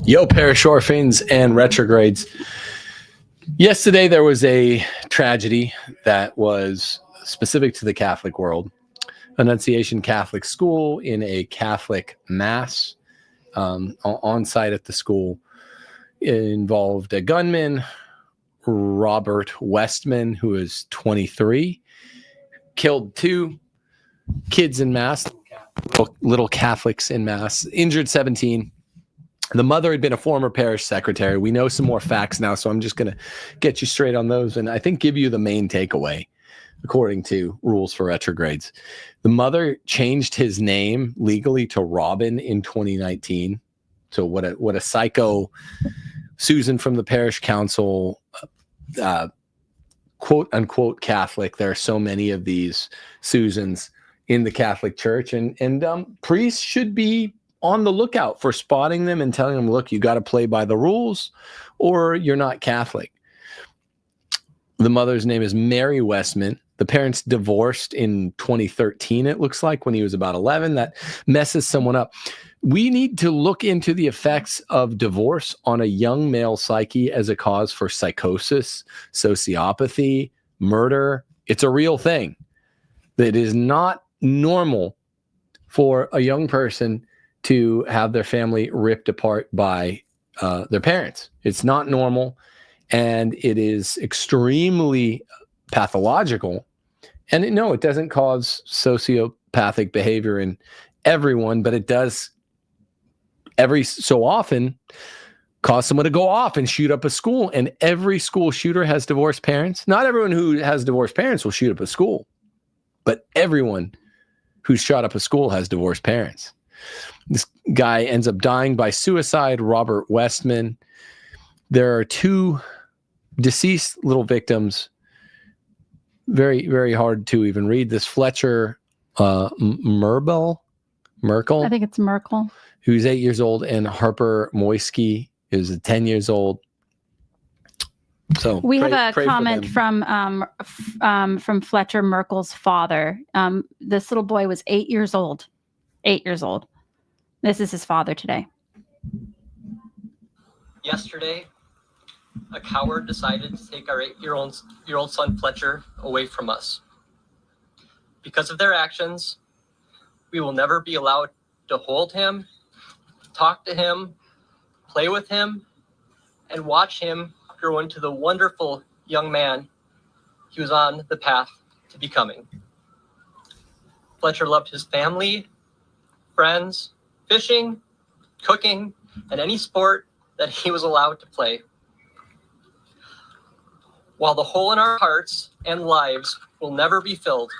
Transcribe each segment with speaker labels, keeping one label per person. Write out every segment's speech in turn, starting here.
Speaker 1: Yo, parish orphans and retrogrades. Yesterday, there was a tragedy that was specific to the Catholic world. Annunciation Catholic School, in a Catholic mass on site at the school, involved a gunman, Robert Westman, who is 23, killed 2 kids in mass, little Catholics in mass, injured 17. The mother had been a former parish secretary. We know some more facts now, so I'm just going to get you straight on those and I think give you the main takeaway according to rules for retrogrades. The mother changed his name legally to Robin in 2019. So what a psycho. Susan from the parish council, quote unquote Catholic. There are so many of these Susans in the Catholic Church, and priests should be on the lookout for spotting them and telling them, look, you got to play by the rules or you're not Catholic. The mother's name is Mary Westman. The parents divorced in 2013, it looks like, when he was about 11. That messes someone up. We need to look into the effects of divorce on a young male psyche as a cause for psychosis, sociopathy, murder. It's a real thing. It is not normal for a young person to have their family ripped apart by their parents. It's not normal, and it is extremely pathological. And it doesn't cause sociopathic behavior in everyone, but it does every so often cause someone to go off and shoot up a school. And every school shooter has divorced parents. Not everyone who has divorced parents will shoot up a school, but everyone who's shot up a school has divorced parents. This guy ends up dying by suicide, Robert Westman. There are 2 deceased little victims. Very, very hard to even read this. Fletcher Merkel.
Speaker 2: I think it's Merkel.
Speaker 1: Who's 8 years old, and Harper Moisky is 10 years old. So
Speaker 2: we have a comment from Fletcher Merkel's father. This little boy was 8 years old. 8 years old. This is his father today.
Speaker 3: Yesterday, a coward decided to take our 8-year-old son Fletcher away from us. Because of their actions, we will never be allowed to hold him, talk to him, play with him, and watch him grow into the wonderful young man he was on the path to becoming. Fletcher loved his family, friends, fishing, cooking, and any sport that he was allowed to play. While the hole in our hearts and lives will never be filled,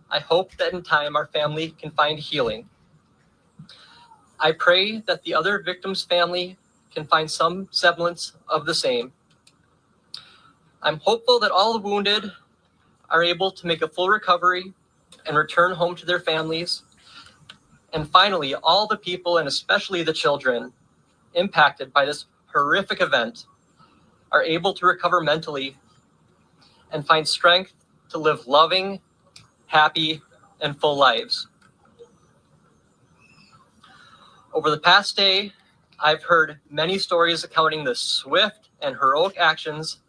Speaker 3: I hope that in time our family can find healing. I pray that the other victim's family can find some semblance of the same. I'm hopeful that all the wounded are able to make a full recovery and return home to their families. And finally, all the people, and especially the children, impacted by this horrific event are able to recover mentally and find strength to live loving, happy, and full lives. Over the past day, I've heard many stories accounting the swift and heroic actions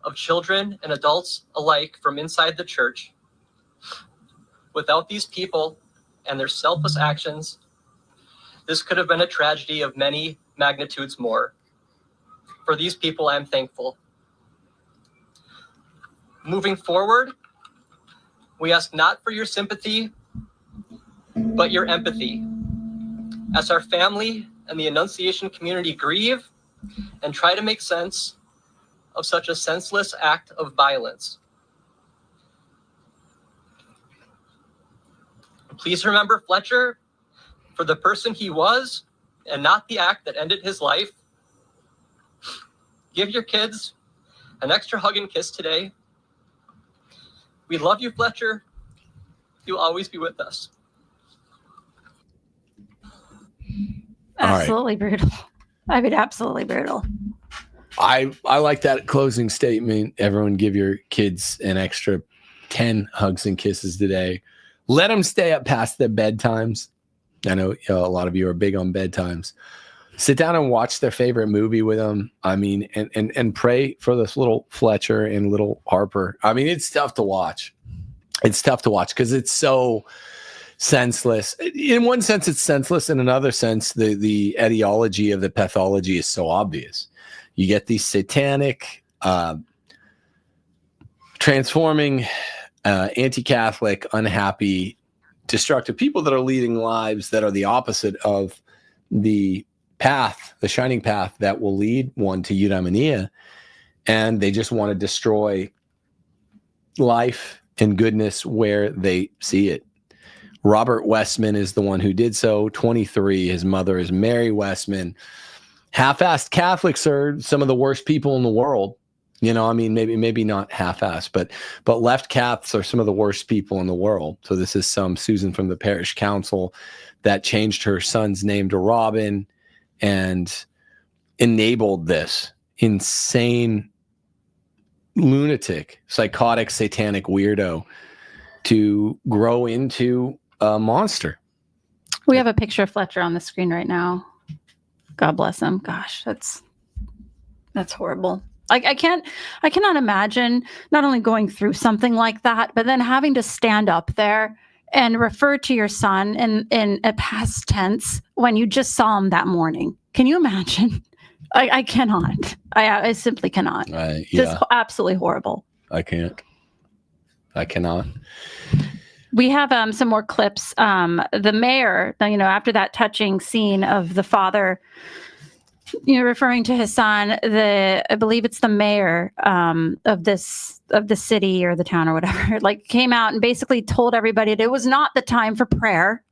Speaker 3: of children and adults alike from inside the church. Without these people and their selfless actions, this could have been a tragedy of many magnitudes more. For these people, I'm thankful. Moving forward, we ask not for your sympathy, but your empathy. As our family and the Annunciation community grieve and try to make sense of such a senseless act of violence. Please remember Fletcher for the person he was and not the act that ended his life. Give your kids an extra hug and kiss today. We love you, Fletcher. You'll always be with us.
Speaker 2: Absolutely brutal. I mean, absolutely brutal.
Speaker 1: I like that closing statement. Everyone give your kids an extra 10 hugs and kisses today. Let them stay up past their bedtimes. I know a lot of you are big on bedtimes. Sit down and watch their favorite movie with them. I mean, and pray for this little Fletcher and little Harper. I mean, it's tough to watch. It's tough to watch because it's so senseless. In one sense, it's senseless. In another sense, the etiology of the pathology is so obvious. You get these satanic, transforming, anti-Catholic, unhappy, destructive people that are leading lives that are the opposite of the path, the shining path that will lead one to eudaimonia. And they just want to destroy life and goodness where they see it. Robert Westman is the one who did so, 23. His mother is Mary Westman. Half-assed Catholics are some of the worst people in the world. You know, I mean, maybe not half-assed, but left Catholics are some of the worst people in the world. So this is some Susan from the parish council that changed her son's name to Robin and enabled this insane, lunatic, psychotic, satanic weirdo to grow into a monster.
Speaker 2: We have a picture of Fletcher on the screen right now. God bless him. Gosh, that's horrible. I cannot imagine not only going through something like that, but then having to stand up there and refer to your son in a past tense when you just saw him that morning. Can you imagine? I cannot. I simply cannot.
Speaker 1: Yeah.
Speaker 2: Just absolutely horrible.
Speaker 1: I can't. I cannot.
Speaker 2: We have some more clips. The mayor, after that touching scene of the father, referring to his son, I believe it's the mayor of the city or the town or whatever, came out and basically told everybody that it was not the time for prayer.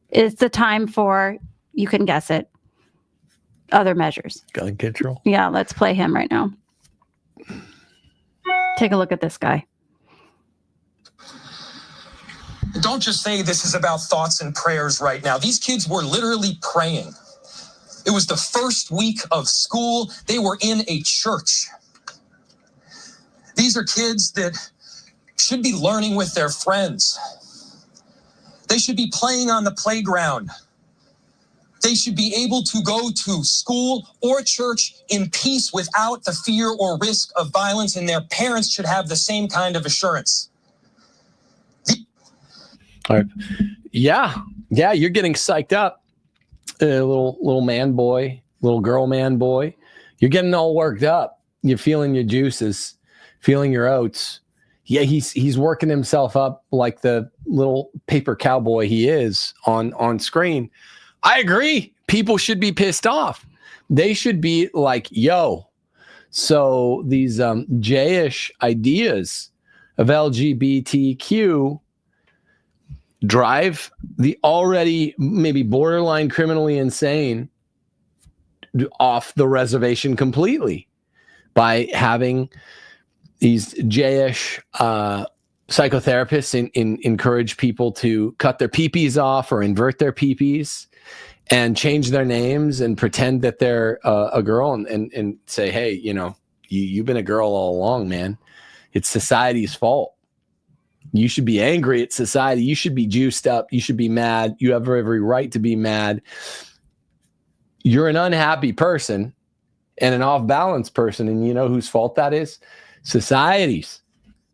Speaker 2: It's the time for, you can guess it, other measures.
Speaker 1: Gun control.
Speaker 2: Yeah, let's play him right now. Take a look at this guy.
Speaker 4: Don't just say this is about thoughts and prayers right now. These kids were literally praying. It was the first week of school. They were in a church. These are kids that should be learning with their friends. They should be playing on the playground. They should be able to go to school or church in peace without the fear or risk of violence, and their parents should have the same kind of assurance.
Speaker 1: All right. Yeah, you're getting psyched up. Little man boy, little girl man boy. You're getting all worked up. You're feeling your juices, feeling your oats. Yeah, he's working himself up like the little paper cowboy he is on screen. I agree. People should be pissed off. They should be like, yo. So these J-ish ideas of LGBTQ drive the already maybe borderline criminally insane off the reservation completely by having these J-ish psychotherapists encourage people to cut their peepees off or invert their peepees and change their names and pretend that they're a girl and say, hey, you've been a girl all along, man. It's society's fault. You should be angry at society. You should be juiced up. You should be mad. You have every right to be mad. You're an unhappy person and an off-balance person. And you know whose fault that is? Society's.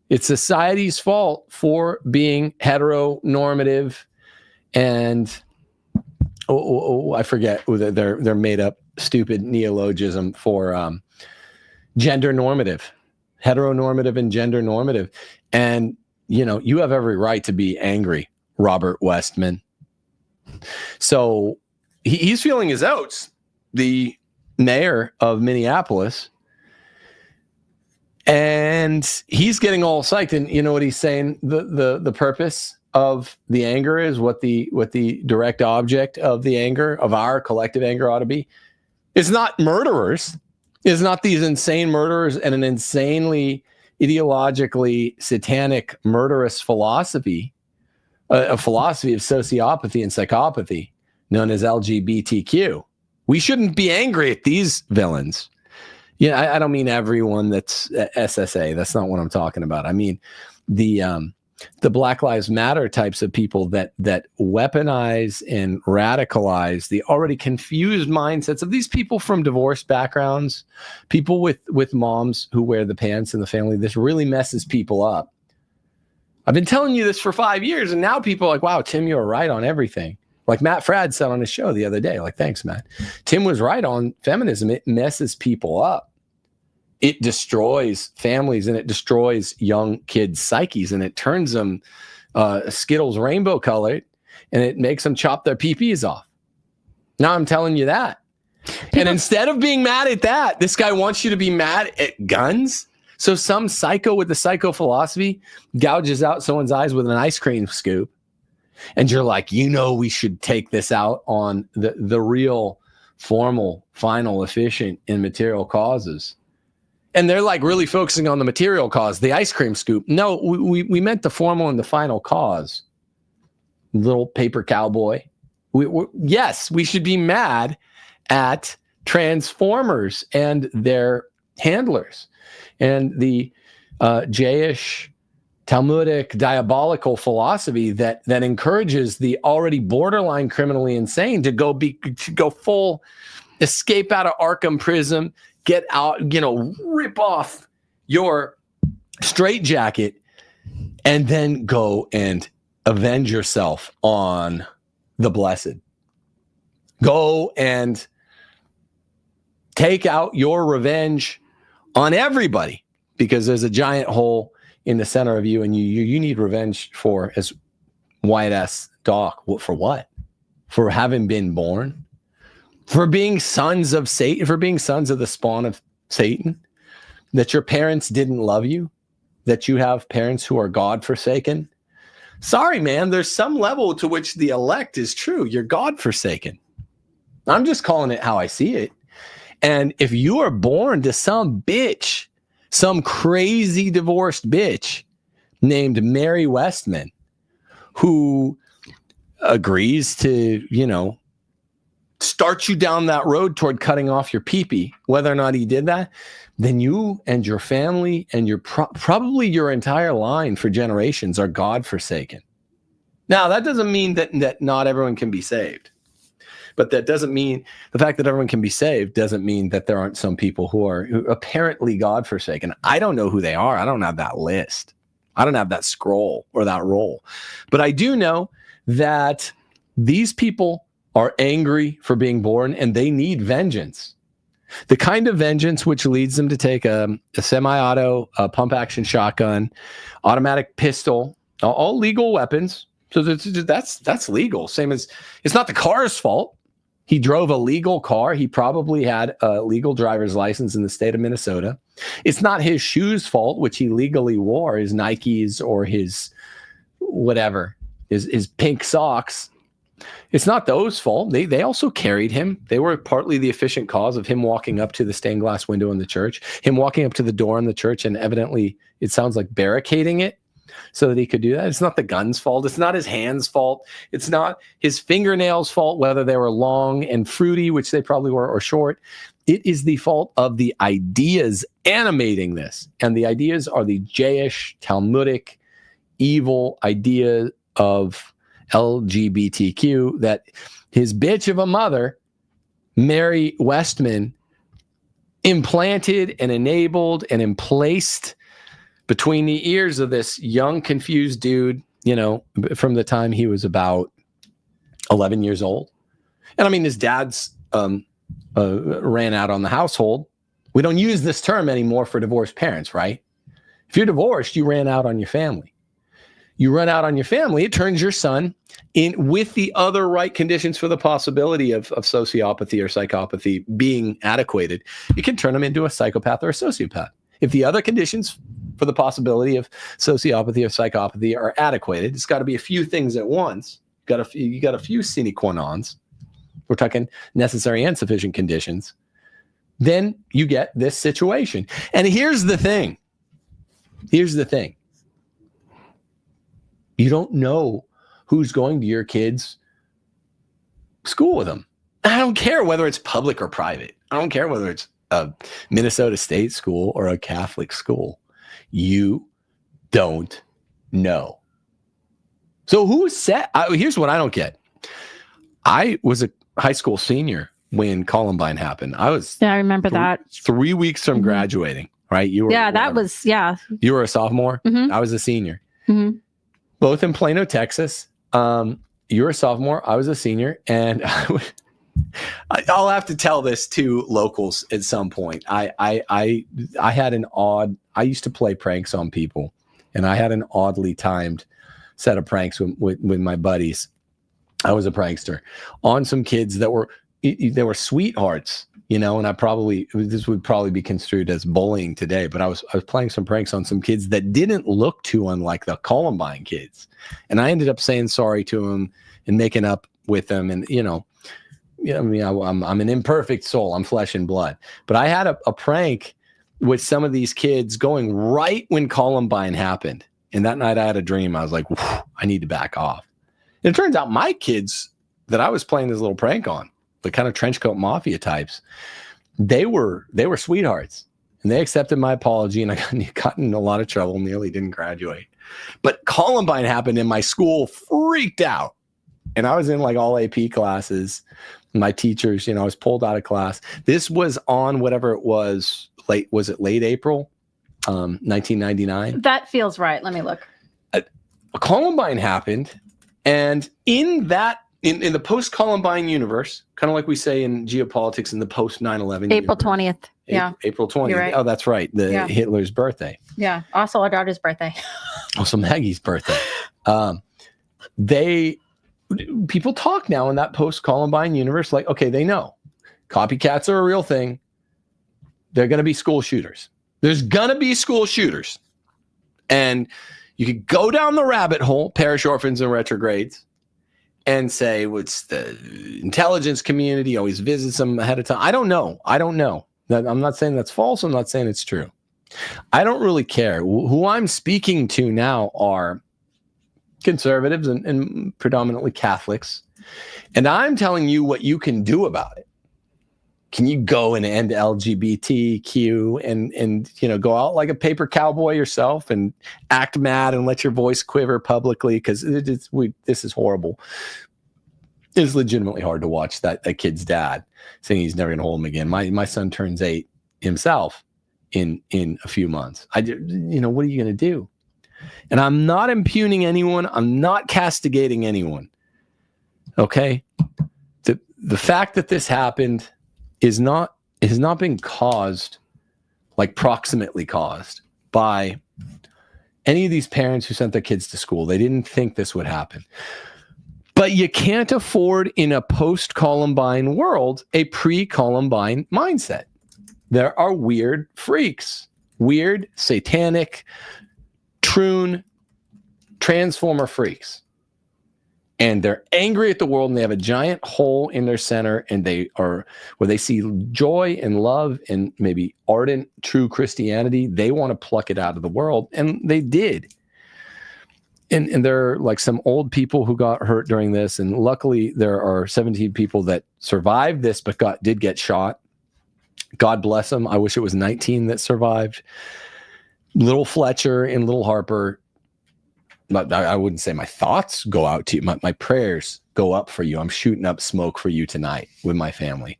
Speaker 1: It's society's fault for being heteronormative and I forget their made up stupid neologism for gender normative, heteronormative and gender normative. And you have every right to be angry, Robert Westman. So he's feeling his oats, the mayor of Minneapolis. And he's getting all psyched. And you know what he's saying? The purpose of the anger is what the direct object of the anger, of our collective anger, ought to be. It's not murderers. It's not these insane murderers and an insanely ideologically satanic murderous philosophy, a philosophy of sociopathy and psychopathy known as LGBTQ. We shouldn't be angry at these villains. I don't mean everyone that's SSA. That's not what I'm talking about. I mean the the Black Lives Matter types of people that weaponize and radicalize the already confused mindsets of these people from divorced backgrounds, people with moms who wear the pants in the family. This really messes people up. I've been telling you this for 5 years, and now people are like, wow, Tim, you're right on everything. Like Matt Fradd said on his show the other day, like, thanks, Matt. Tim was right on feminism. It messes people up. It destroys families, and it destroys young kids' psyches, and it turns them Skittles rainbow colored, and it makes them chop their pee-pees off. Now I'm telling you that. And instead of being mad at that, this guy wants you to be mad at guns. So some psycho with the psycho philosophy gouges out someone's eyes with an ice cream scoop. And you're like, we should take this out on the real, formal, final, efficient, and material causes. And they're like really focusing on the material cause, the ice cream scoop. No, we meant the formal and the final cause. Little paper cowboy. Yes, we should be mad at transformers and their handlers and the Jayish, Talmudic, diabolical philosophy that encourages the already borderline criminally insane to go full escape out of Arkham prison, get out, rip off your straitjacket, and then go and avenge yourself on the blessed. Go and take out your revenge on everybody, because there's a giant hole in the center of you, and you need revenge for, as Wyatt asks Doc, for what? For having been born? For being sons of Satan, for being sons of the spawn of Satan, that your parents didn't love you, that you have parents who are God-forsaken. Sorry, man, there's some level to which the elect is true. You're God-forsaken. I'm just calling it how I see it. And if you are born to some bitch, some crazy divorced bitch named Mary Westman, who agrees to, start you down that road toward cutting off your pee-pee, whether or not he did that, then you and your family and your probably your entire line for generations are God-forsaken. Now, that doesn't mean that not everyone can be saved. But that doesn't mean, the fact that everyone can be saved doesn't mean that there aren't some people who are apparently God-forsaken. I don't know who they are. I don't have that list. I don't have that scroll or that roll. But I do know that these people are angry for being born, and they need vengeance. The kind of vengeance which leads them to take a semi-auto, a pump-action shotgun, automatic pistol, all legal weapons. So that's legal. Same as, it's not the car's fault. He drove a legal car. He probably had a legal driver's license in the state of Minnesota. It's not his shoes' fault, which he legally wore, his Nikes or his whatever, his pink socks. It's not those fault. They also carried him. They were partly the efficient cause of him walking up to the stained glass window in the church, him walking up to the door in the church and evidently, it sounds like, barricading it so that he could do that. It's not the gun's fault. It's not his hand's fault. It's not his fingernails' fault, whether they were long and fruity, which they probably were, or short. It is the fault of the ideas animating this. And the ideas are the Jayish, Talmudic, evil idea of LGBTQ that his bitch of a mother, Mary Westman, implanted and enabled and emplaced between the ears of this young, confused dude, from the time he was about 11 years old. And I mean, his dad's ran out on the household. We don't use this term anymore for divorced parents, right? If you're divorced, you ran out on your family. You run out on your family, it turns your son in with the other right conditions for the possibility of sociopathy or psychopathy being adequated. You can turn him into a psychopath or a sociopath. If the other conditions for the possibility of sociopathy or psychopathy are adequated, it's got to be a few things at once. You got a few sine qua nons. We're talking necessary and sufficient conditions. Then you get this situation. And here's the thing. You don't know who's going to your kids' school with them. I don't care whether it's public or private. I don't care whether it's a Minnesota State school or a Catholic school. You don't know. So who said, here's what I don't get. I was a high school senior when Columbine happened. I
Speaker 2: remember that.
Speaker 1: 3 weeks from graduating, right? You were, you were a sophomore. I was a senior, both in Plano, Texas. You were a sophomore. I was a senior, and I'll have to tell this to locals at some point. I had I used to play pranks on people, and I had an oddly timed set of pranks with my buddies. I was a prankster on some kids that were sweethearts, and this would probably be construed as bullying today, but I was playing some pranks on some kids that didn't look too unlike the Columbine kids. And I ended up saying sorry to them and making up with them. And, I'm an imperfect soul. I'm flesh and blood. But I had a prank with some of these kids going right when Columbine happened. And that night I had a dream. I was like, I need to back off. And it turns out my kids that I was playing this little prank on, the kind of trench coat mafia types, they were sweethearts, and they accepted my apology, and I got in a lot of trouble, nearly didn't graduate. But Columbine happened, and my school freaked out, and I was in like all AP classes. My teachers, I was pulled out of class. This was on whatever it was, was it late April, 1999?
Speaker 2: That feels right. Let me look.
Speaker 1: Columbine happened, and in the post-Columbine universe, kind of like we say in geopolitics, in the post-9/11
Speaker 2: April 20th. Yeah.
Speaker 1: April 20th.
Speaker 2: Right.
Speaker 1: Oh, that's right. Hitler's birthday.
Speaker 2: Yeah. Also our daughter's birthday.
Speaker 1: Also Maggie's birthday. People talk now in that post-Columbine universe like, okay, they know copycats are a real thing. They're going to be school shooters. There's going to be school shooters. And you could go down the rabbit hole, parish orphans and retrogrades, and say, what's the intelligence community always visits them ahead of time? I don't know. I'm not saying that's false. I'm not saying it's true. I don't really care. Who I'm speaking to now are conservatives and predominantly Catholics. And I'm telling you what you can do about it. Can you go and end LGBTQ and go out like a paper cowboy yourself and act mad and let your voice quiver publicly? Because this is horrible. It's legitimately hard to watch that kid's dad saying he's never going to hold him again. My son turns 8 himself in a few months. What are you going to do? And I'm not impugning anyone. I'm not castigating anyone. Okay? The fact that this happened has not been caused, like proximately caused, by any of these parents who sent their kids to school. They didn't think this would happen. But you can't afford in a post-Columbine world a pre-Columbine mindset. There are weird freaks, weird, satanic, troon, transformer freaks. And they're angry at the world, and they have a giant hole in their center, and where they see joy and love and maybe ardent, true Christianity. They want to pluck it out of the world, and they did. And there are like some old people who got hurt during this, and luckily there are 17 people that survived this but did get shot. God bless them. I wish it was 19 that survived. Little Fletcher and Little Harper. But I wouldn't say my thoughts go out to you. My prayers go up for you. I'm shooting up smoke for you tonight with my family.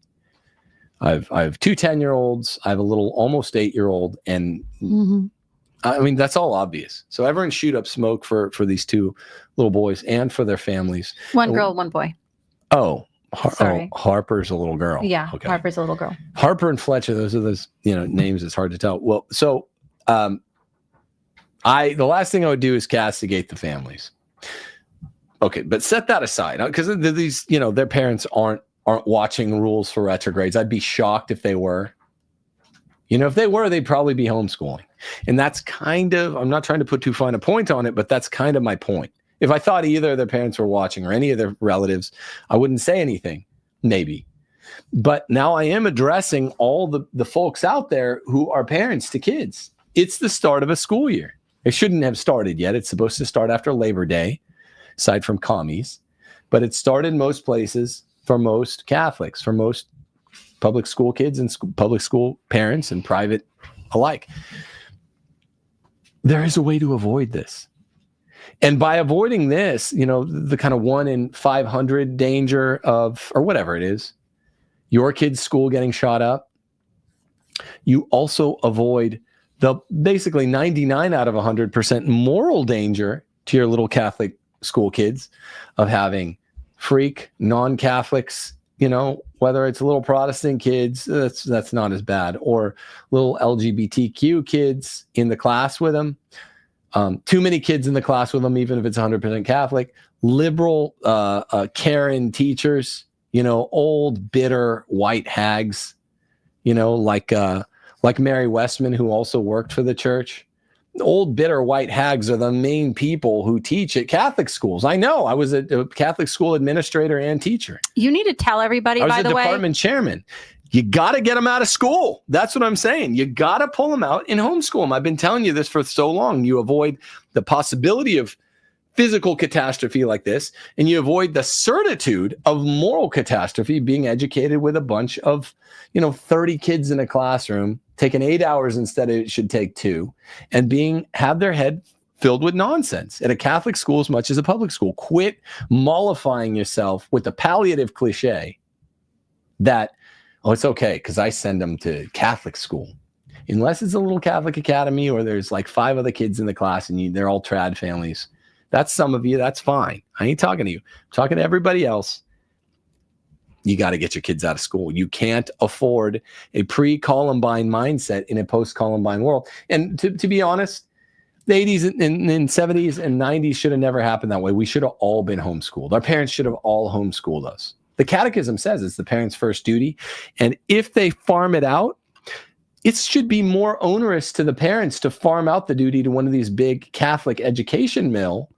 Speaker 1: I have 2 10-year-olds. I have a little almost 8-year-old. And I mean, that's all obvious. So everyone shoot up smoke for these 2 little boys and for their families.
Speaker 2: One girl, one boy.
Speaker 1: Oh,
Speaker 2: Sorry.
Speaker 1: Harper's a little girl.
Speaker 2: Yeah,
Speaker 1: okay.
Speaker 2: Harper's a little girl.
Speaker 1: Harper and Fletcher, those are those names. It's hard to tell. Well, so the last thing I would do is castigate the families. Okay, but set that aside, because these, their parents aren't watching rules for retrogrades. I'd be shocked if they were. If they were, they'd probably be homeschooling. And that's kind of, I'm not trying to put too fine a point on it, but that's kind of my point. If I thought either of their parents were watching or any of their relatives, I wouldn't say anything, maybe. But now I am addressing all the folks out there who are parents to kids. It's the start of a school year. It shouldn't have started yet. It's supposed to start after Labor Day, aside from commies. But it started most places for most Catholics, for most public school kids and public school parents and private alike. There is a way to avoid this. And by avoiding this, the kind of 1 in 500 danger of, or whatever it is, your kid's school getting shot up, you also avoid the basically 99 out of 100% moral danger to your little Catholic school kids of having freak non-Catholics, whether it's little Protestant kids, that's not as bad, or little LGBTQ kids in the class with them. Too many kids in the class with them, even if it's 100% Catholic, liberal Karen teachers, old, bitter white hags, like Mary Westman, who also worked for the church. Old, bitter white hags are the main people who teach at Catholic schools. I know. I was a Catholic school administrator and teacher.
Speaker 2: You need to tell everybody, by the way. I was a
Speaker 1: department chairman. You got to get them out of school. That's what I'm saying. You got to pull them out and homeschool them. I've been telling you this for so long. You avoid the possibility of physical catastrophe like this, and you avoid the certitude of moral catastrophe, being educated with a bunch of, 30 kids in a classroom, taking 8 hours instead of it should take 2, and have their head filled with nonsense at a Catholic school as much as a public school. Quit mollifying yourself with the palliative cliche that, oh, it's okay because I send them to Catholic school. Unless it's a little Catholic academy or there's like 5 other kids in the class and they're all trad families. That's some of you. That's fine. I ain't talking to you. I'm talking to everybody else. You got to get your kids out of school. You can't afford a pre-Columbine mindset in a post-Columbine world. And to be honest, the 80s and 70s and 90s should have never happened that way. We should have all been homeschooled. Our parents should have all homeschooled us. The Catechism says it's the parents' first duty. And if they farm it out, it should be more onerous to the parents to farm out the duty to one of these big Catholic education mill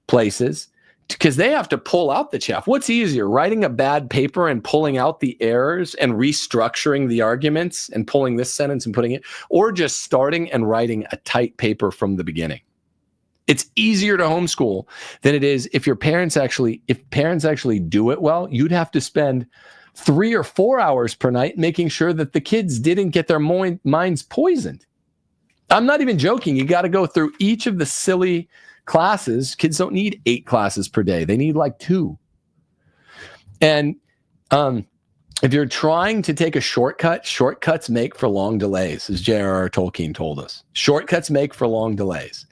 Speaker 1: places, because they have to pull out the chaff. What's easier, writing a bad paper and pulling out the errors and restructuring the arguments and pulling this sentence and putting it, or just starting and writing a tight paper from the beginning? It's easier to homeschool than it is if parents actually do it well. You'd have to spend 3 or 4 hours per night making sure that the kids didn't get their minds poisoned. I'm not even joking. You got to go through each of the silly classes. Kids don't need 8 classes per day. They need like 2. And if you're trying to take a shortcut, shortcuts make for long delays, as J.R.R. Tolkien told us. Shortcuts make for long delays.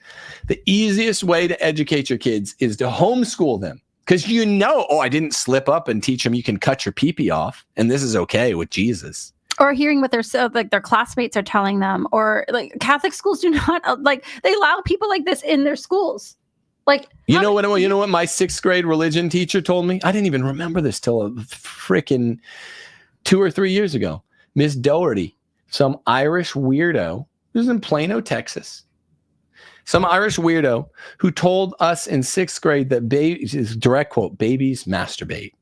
Speaker 1: The easiest way to educate your kids is to homeschool them. Because I didn't slip up and teach them you can cut your pee-pee off, and this is okay with Jesus.
Speaker 2: Or hearing what their classmates are telling them, or like Catholic schools do not they allow people like this in their schools. Like, you know what my 6th grade religion teacher told me? I didn't even remember this till a freaking 2 or 3 years ago. Miss Doherty, some Irish weirdo, this was in Plano, Texas. Some Irish weirdo who told us in 6th grade that direct quote, babies masturbate.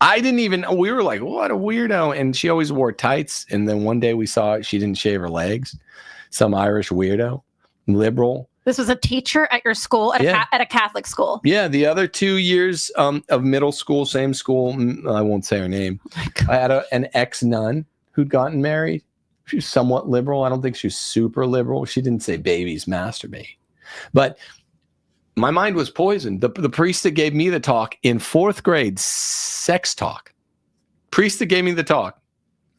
Speaker 2: We were like, what a weirdo. And she always wore tights. And then one day we saw she didn't shave her legs. Some Irish weirdo, liberal. This was a teacher at your school, at a Catholic school. Yeah. The other 2 years of middle school, same school. I won't say her name. I had an ex-nun who'd gotten married. She was somewhat liberal. I don't think she was super liberal. She didn't say babies masturbate. But my mind was poisoned. The priest that gave me the talk in 4th grade, sex talk. Priest that gave me the talk,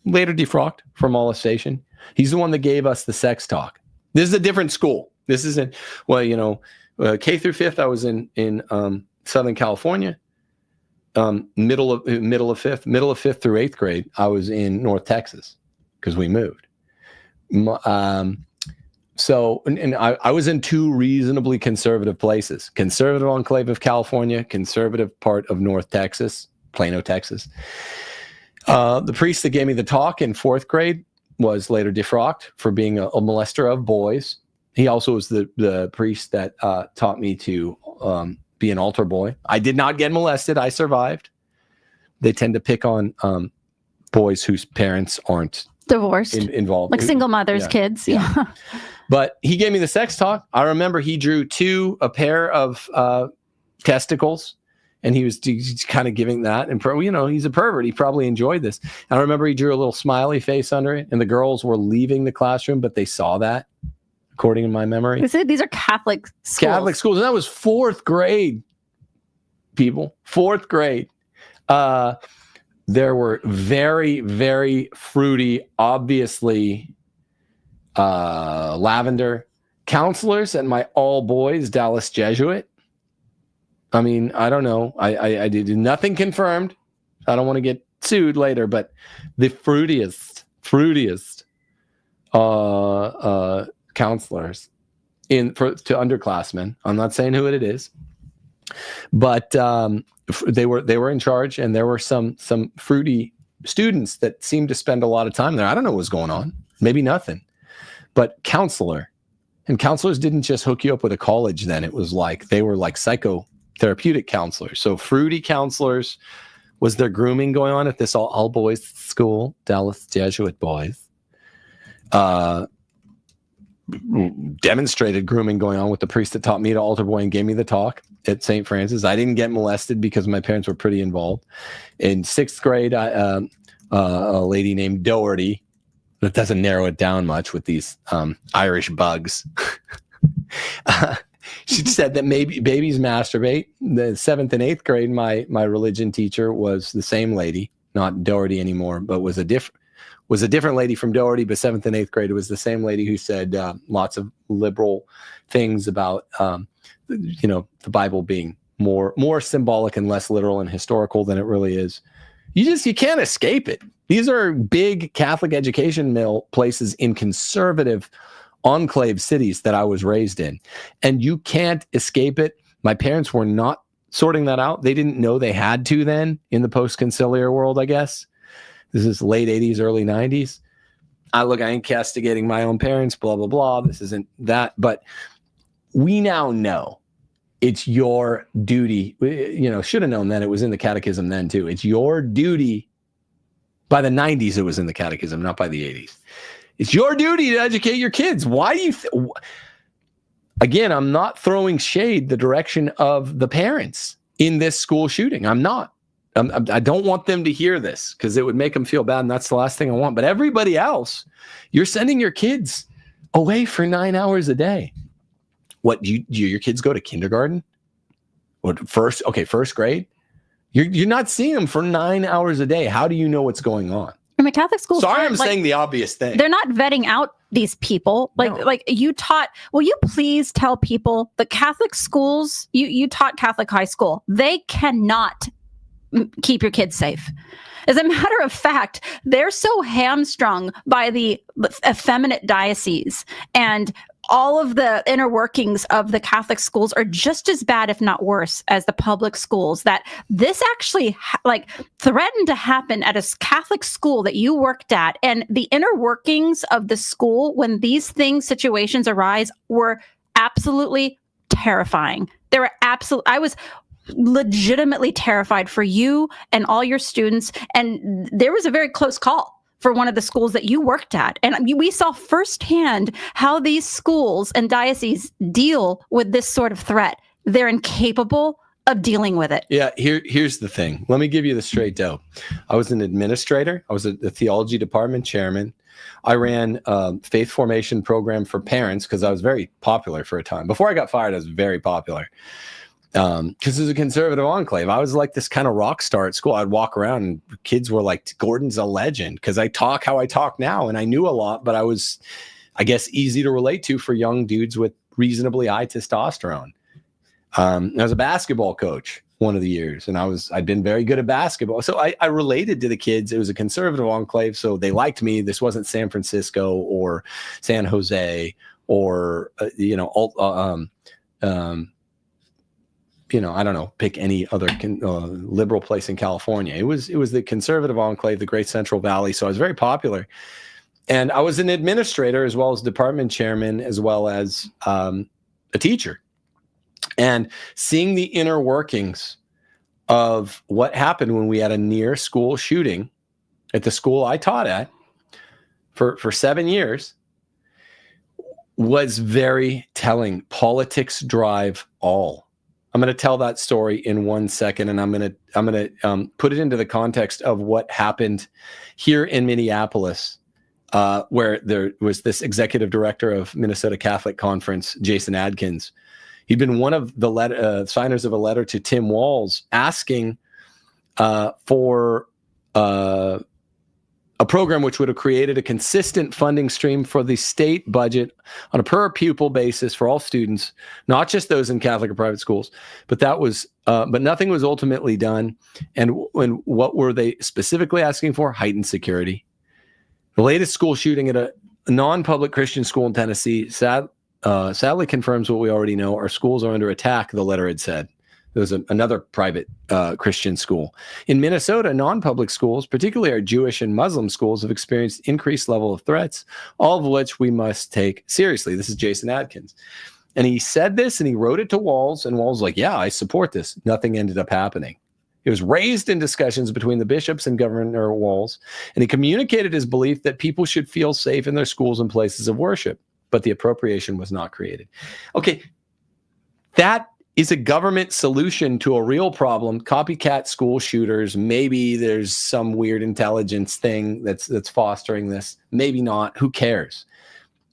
Speaker 2: later defrocked for molestation. He's the one that gave us the sex talk. This is a different school. This isn't, K through 5th, I was in Southern California. Middle of 5th through 8th grade, I was in North Texas because we moved. So I was in 2 reasonably conservative places: conservative enclave of California, conservative part of North Texas, Plano, Texas. The priest that gave me the talk in 4th grade was later defrocked for being a molester of boys. He also was the priest that taught me to be an altar boy. I did not get molested. I survived. They tend to pick on boys whose parents aren't divorced, involved, like single mothers, kids. Yeah. But he gave me the sex talk. I remember he drew a pair of testicles, and he's kind of giving that. And he's a pervert. He probably enjoyed this. And I remember he drew a little smiley face under it, and the girls were leaving the classroom, but they saw that.
Speaker 1: according to my memory.
Speaker 2: These are Catholic schools.
Speaker 1: Catholic schools. And that was 4th grade, people. 4th grade. There were very, very fruity, obviously lavender counselors at my all boys Dallas Jesuit. I mean, I don't know. I did nothing confirmed. I don't want to get sued later, but the fruitiest counselors to underclassmen. I'm not saying who it is, but they were in charge, and there were some fruity students that seemed to spend a lot of time there. I don't know what was going on. Maybe nothing, but counselors didn't just hook you up with a college. Then it was like they were like psychotherapeutic counselors. So fruity counselors. Was there grooming going on at this all boys school, Dallas Jesuit boys? Demonstrated grooming going on with the priest that taught me to altar boy and gave me the talk at St. Francis. I didn't get molested because my parents were pretty involved. In 6th grade, a lady named Doherty, that doesn't narrow it down much with these Irish bugs. She said that maybe babies masturbate. The 7th and 8th grade, my religion teacher was the same lady, not Doherty anymore, but was a different lady from Doherty. But 7th and 8th grade, it was the same lady who said lots of liberal things about the Bible being more symbolic and less literal and historical than it really is. You can't escape it. These are big Catholic education mill places in conservative enclave cities that I was raised in, and you can't escape it. My parents were not sorting that out. They didn't know they had to then in the post-conciliar world, I guess. This is late 80s, early 90s. I ain't castigating my own parents, blah, blah, blah. This isn't that. But we now know it's your duty. Should have known then. It was in the catechism then too. It's your duty. By the 90s, it was in the catechism, not by the 80s. It's your duty to educate your kids. Why do you again, I'm not throwing shade the direction of the parents in this school shooting. I'm not. I don't want them to hear this because it would make them feel bad, and that's the last thing I want. But everybody else, you're sending your kids away for 9 hours a day. What, do your kids go to kindergarten? What, first grade? You're not seeing them for 9 hours a day. How do you know what's going on?
Speaker 2: I mean, Catholic schools.
Speaker 1: Sorry, I'm saying the obvious thing.
Speaker 2: They're not vetting out these people. Like you taught. Will you please tell people the Catholic schools? You taught Catholic high school. They cannot keep your kids safe. As a matter of fact, they're so hamstrung by the effeminate diocese and all of the inner workings of the Catholic schools are just as bad, if not worse, as the public schools, that this actually threatened to happen at a Catholic school that you worked at. And the inner workings of the school, when these situations arise, were absolutely terrifying. I was legitimately terrified for you and all your students. And there was a very close call for one of the schools that you worked at. And we saw firsthand how these schools and dioceses deal with this sort of threat. They're incapable of dealing with it.
Speaker 1: Yeah, here's the thing. Let me give you the straight dough. I was an administrator. I was the theology department chairman. I ran a faith formation program for parents because I was very popular for a time. Before I got fired, I was very popular. Because it was a conservative enclave. I was like this kind of rock star at school. I'd walk around and kids were like, Gordon's a legend, because I talk how I talk now. And I knew a lot, but I was, I guess, easy to relate to for young dudes with reasonably high testosterone. I was a basketball coach one of the years, and I'd been very good at basketball. So I related to the kids. It was a conservative enclave, so they liked me. This wasn't San Francisco or San Jose or, I don't know, pick any other liberal place in California. It was the conservative enclave, the Great Central Valley. So I was very popular. And I was an administrator as well as department chairman, as well as a teacher. And seeing the inner workings of what happened when we had a near school shooting at the school I taught at for 7 years was very telling. Politics drive all. I'm going to tell that story in 1 second, and I'm going to put it into the context of what happened here in Minneapolis where there was this executive director of Minnesota Catholic Conference, Jason Adkins. He'd been one of the signers of a letter to Tim Walz asking for a program which would have created a consistent funding stream for the state budget on a per pupil basis for all students, not just those in Catholic or private schools. But but nothing was ultimately done. And what were they specifically asking for? Heightened security. The latest school shooting at a non-public Christian school in Tennessee sadly confirms what we already know. Our schools are under attack, the letter had said. There was another private Christian school. In Minnesota, non-public schools, particularly our Jewish and Muslim schools, have experienced increased level of threats, all of which we must take seriously. This is Jason Adkins. And he said this, and he wrote it to Walz, and Walz was like, yeah, I support this. Nothing ended up happening. It was raised in discussions between the bishops and Governor Walz, and he communicated his belief that people should feel safe in their schools and places of worship, but the appropriation was not created. Okay, that is a government solution to a real problem. Copycat school shooters. Maybe there's some weird intelligence thing that's fostering this. Maybe not. Who cares?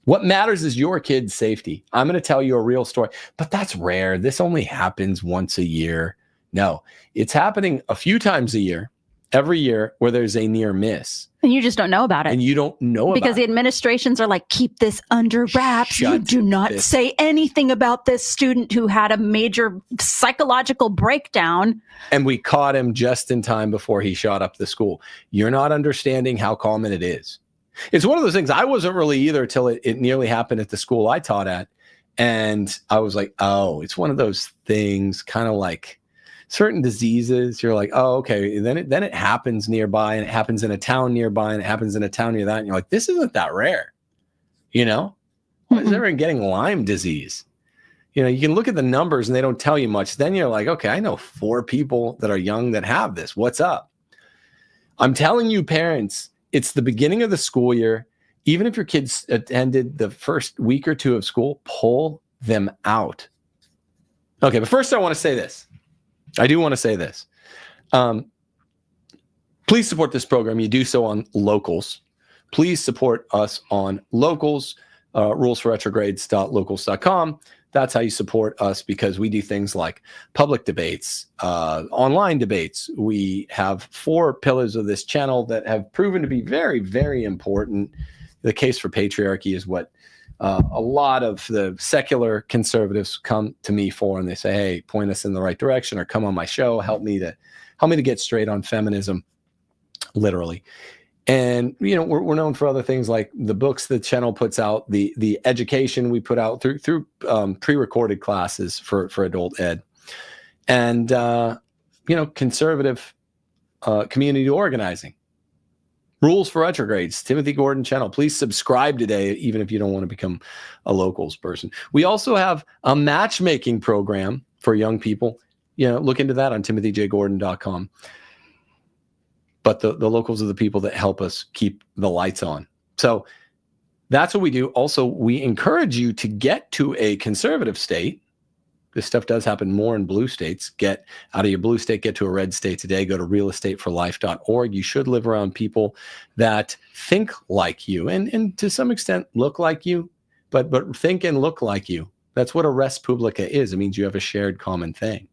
Speaker 1: What matters is your kid's safety. I'm going to tell you a real story, but that's rare. This only happens once a year. No, it's happening a few times a year, every year, where there's a near miss.
Speaker 2: And you just don't know about it.
Speaker 1: And you don't know about it.
Speaker 2: Because the administrations are like, keep this under wraps. You do not say anything about this student who had a major psychological breakdown.
Speaker 1: And we caught him just in time before he shot up the school. You're not understanding how common it is. It's one of those things I wasn't really either till it nearly happened at the school I taught at. And I was like, oh, it's one of those things, kind of like certain diseases. You're like, oh, okay. And then it happens nearby, and it happens in a town nearby, and it happens in a town near that. And you're like, this isn't that rare. You know, why is everyone getting Lyme disease? You know, you can look at the numbers and they don't tell you much. Then you're like, okay, I know 4 people that are young that have this. What's up? I'm telling you, parents, it's the beginning of the school year. Even if your kids attended the first week or 2 of school, pull them out. Okay, but first I want to say this. I do want to say this. Please support this program. You do so on Locals. Please support us on Locals, rulesforretrogrades.locals.com. That's how you support us, because we do things like public debates, online debates. We have 4 pillars of this channel that have proven to be very, very important. The case for patriarchy is what a lot of the secular conservatives come to me for, and they say, hey, point us in the right direction, or come on my show, help me to get straight on feminism, literally. And, you know, we're known for other things like the books the channel puts out, the education we put out through pre-recorded classes for adult ed, and, you know, conservative community organizing. Rules for Retrogrades, Timothy Gordon channel. Please subscribe today, even if you don't want to become a Locals person. We also have a matchmaking program for young people. You know, look into that on timothyjgordon.com. But the Locals are the people that help us keep the lights on. So that's what we do. Also, we encourage you to get to a conservative state. This stuff does happen more in blue states. Get out of your blue state, get to a red state today. Go to realestateforlife.org. You should live around people that think like you and to some extent look like you, but think and look like you. That's what a res publica is. It means you have a shared common thing.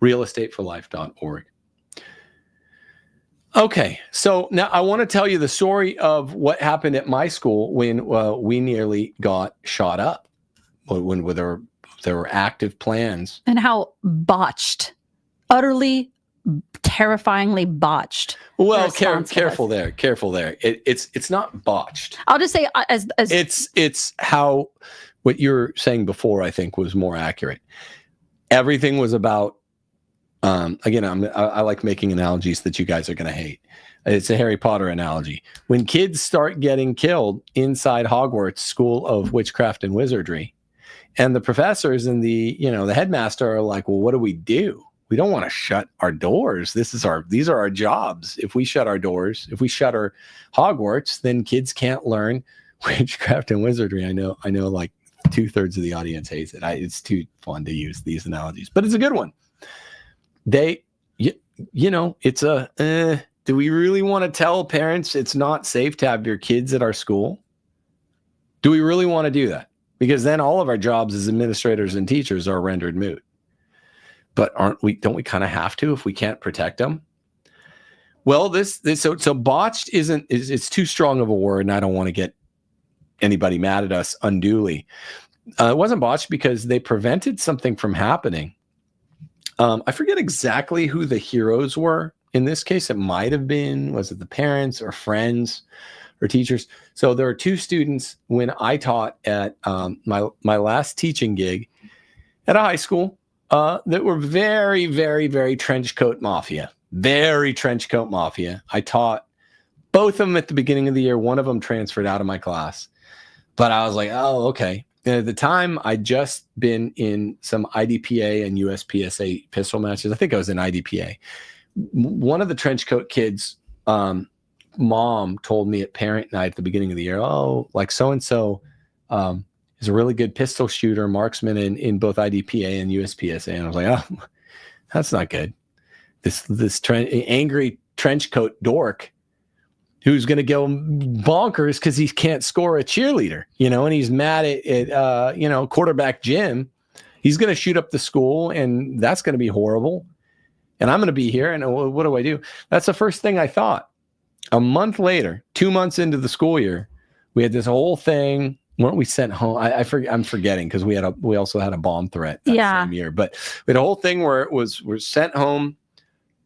Speaker 1: realestateforlife.org. Okay, so now I want to tell you the story of what happened at my school when we nearly got shot up, when there were active plans.
Speaker 2: And how botched, utterly, terrifyingly botched.
Speaker 1: Well, careful there. It's not botched.
Speaker 2: I'll just say as
Speaker 1: it's how what you're saying before, I think, was more accurate. Everything was about. Again, I like making analogies that you guys are going to hate. It's a Harry Potter analogy. When kids start getting killed inside Hogwarts School of Witchcraft and Wizardry, and the professors and the headmaster are like, well, what do? We don't want to shut our doors. These are our jobs. If we shut our doors, if we shut our Hogwarts, then kids can't learn witchcraft and wizardry. I know like 2/3 of the audience hates it. It's too fun to use these analogies, but it's a good one. It's Do we really want to tell parents it's not safe to have your kids at our school? Do we really want to do that? Because then all of our jobs as administrators and teachers are rendered moot. But don't we kind of have to if we can't protect them? Well, so botched it's too strong of a word, and I don't want to get anybody mad at us unduly. It wasn't botched because they prevented something from happening. I forget exactly who the heroes were. In this case, it might have been, was it the parents or friends or teachers? So there were two students when I taught at my last teaching gig at a high school that were very, very, very trench coat mafia. Very trench coat mafia. I taught both of them at the beginning of the year. One of them transferred out of my class. But I was like, oh, okay. And at the time, I'd just been in some IDPA and USPSA pistol matches. I think I was in IDPA. One of the trench coat kids' mom told me at parent night at the beginning of the year, oh, like so-and-so is a really good pistol shooter, marksman in both IDPA and USPSA. And I was like, oh, that's not good. This angry trench coat dork who's going to go bonkers because he can't score a cheerleader, and he's mad at quarterback Jim. He's going to shoot up the school, and that's going to be horrible. And I'm going to be here, and what do I do? That's the first thing I thought. A month later, 2 months into the school year, we had this whole thing. Weren't we sent home? I'm forgetting because we also had a bomb threat that same year. But we had a whole thing where we're sent home.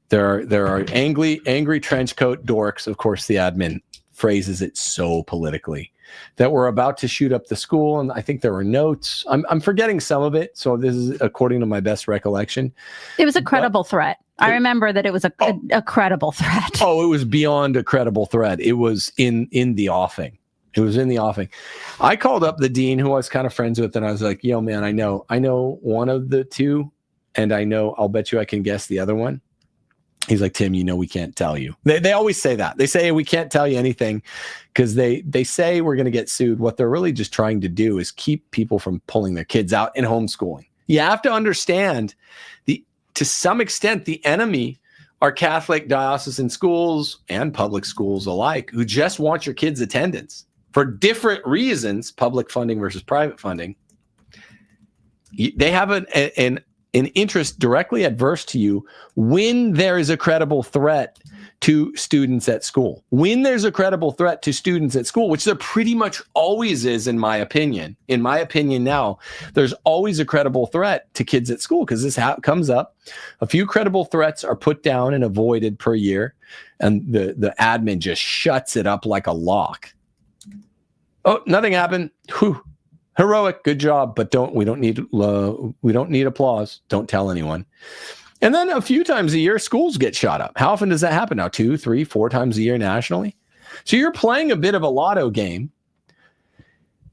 Speaker 1: There are angry trench coat dorks. Of course, the admin phrases it so politically that we're about to shoot up the school. And I think there were notes. I'm forgetting some of it. So this is according to my best recollection. It was
Speaker 2: a credible threat. I remember that it was a credible threat.
Speaker 1: Oh, it was beyond a credible threat. It was in the offing. It was in the offing. I called up the dean who I was kind of friends with, and I was like, yo, man, I know one of the two, and I'll bet you I can guess the other one. He's like, Tim, we can't tell you. They always say that. They say we can't tell you anything because they say we're going to get sued. What they're really just trying to do is keep people from pulling their kids out and homeschooling. You have to understand to some extent, the enemy are Catholic diocesan schools and public schools alike who just want your kids' attendance for different reasons, public funding versus private funding. They have an interest directly adverse to you when there is a credible threat to students at school. When there's a credible threat to students at school, which there pretty much always is, in my opinion. In my opinion now, there's always a credible threat to kids at school because this comes up. A few credible threats are put down and avoided per year, and the admin just shuts it up like a lock. Oh, nothing happened. Whew. Heroic, good job, but we don't need applause. Don't tell anyone. And then a few times a year, schools get shot up. How often does that happen now? 2, 3, 4 times a year nationally. So you're playing a bit of a lotto game.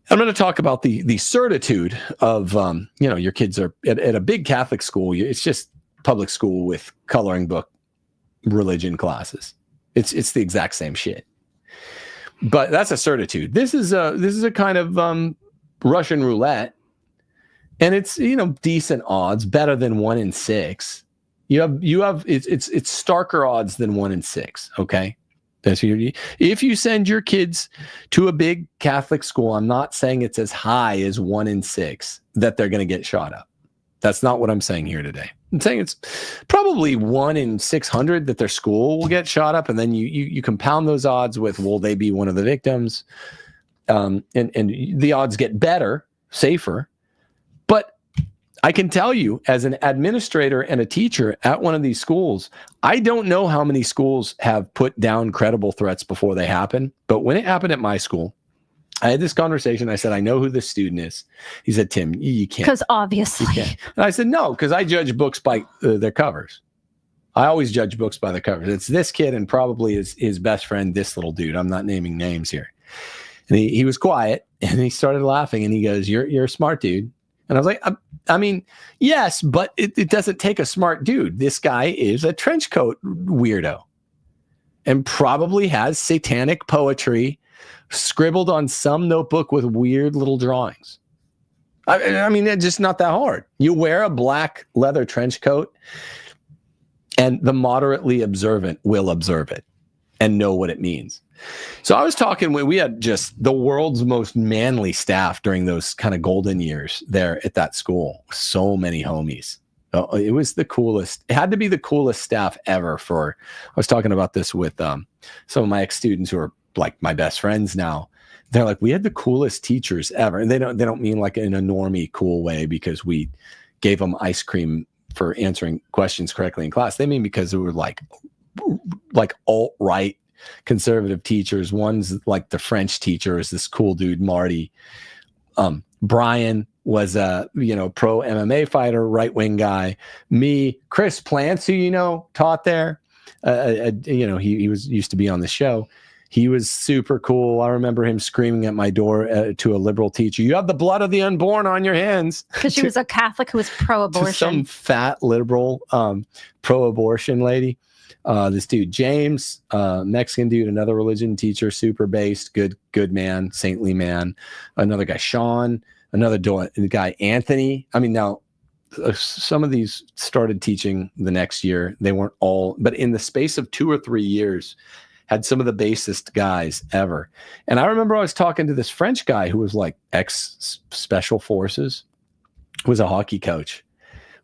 Speaker 1: I'm going to talk about the certitude of your kids are at a big Catholic school. It's just public school with coloring book religion classes. It's the exact same shit. But that's a certitude. This is a kind of Russian roulette, and it's decent odds, better than 1 in 6. You have it's starker odds than 1 in 6. Okay, if you send your kids to a big Catholic school, I'm not saying it's as high as 1 in 6 that they're going to get shot up. That's not what I'm saying here today. I'm saying it's probably 1 in 600 that their school will get shot up, and then you compound those odds with, will they be one of the victims? And the odds get better, safer. But I can tell you, as an administrator and a teacher at one of these schools, I don't know how many schools have put down credible threats before they happen. But when it happened at my school, I had this conversation. I said, I know who this student is. He said, Tim, you can't.
Speaker 2: Because obviously.
Speaker 1: You can't. And I said, no, because I judge books by their covers. I always judge books by the covers. It's this kid and probably his best friend, this little dude. I'm not naming names here. And he was quiet, and he started laughing, and he goes, you're a smart dude. And I was like, I mean, yes, but it doesn't take a smart dude. This guy is a trench coat weirdo and probably has satanic poetry scribbled on some notebook with weird little drawings. I mean, it's just not that hard. You wear a black leather trench coat, and the moderately observant will observe it. and know what it means. So I was talking, we had just the world's most manly staff during those kind of golden years there at that school. So many homies. It was the coolest. It had to be the coolest staff ever. I was talking about this with some of my ex-students who are like my best friends now. They're like, we had the coolest teachers ever. And they don't mean like in a normie cool way because we gave them ice cream for answering questions correctly in class. They mean because they were like alt-right conservative teachers. One's like the French teacher is this cool dude, Marty. Brian was a, pro MMA fighter, right-wing guy. Me, Chris Plants, who, taught there, he used to be on the show. He was super cool. I remember him screaming at my door to a liberal teacher, "You have the blood of the unborn on your hands."
Speaker 2: Because she was a Catholic who was pro-abortion.
Speaker 1: Some fat liberal pro-abortion lady. This dude, James, Mexican dude, another religion teacher, super based, good man, saintly man. Another guy, Sean, another guy, Anthony. I mean, now some of these started teaching the next year. They weren't all, but in the space of 2 or 3 years, had some of the basest guys ever. And I remember I was talking to this French guy who was like ex-special forces, was a hockey coach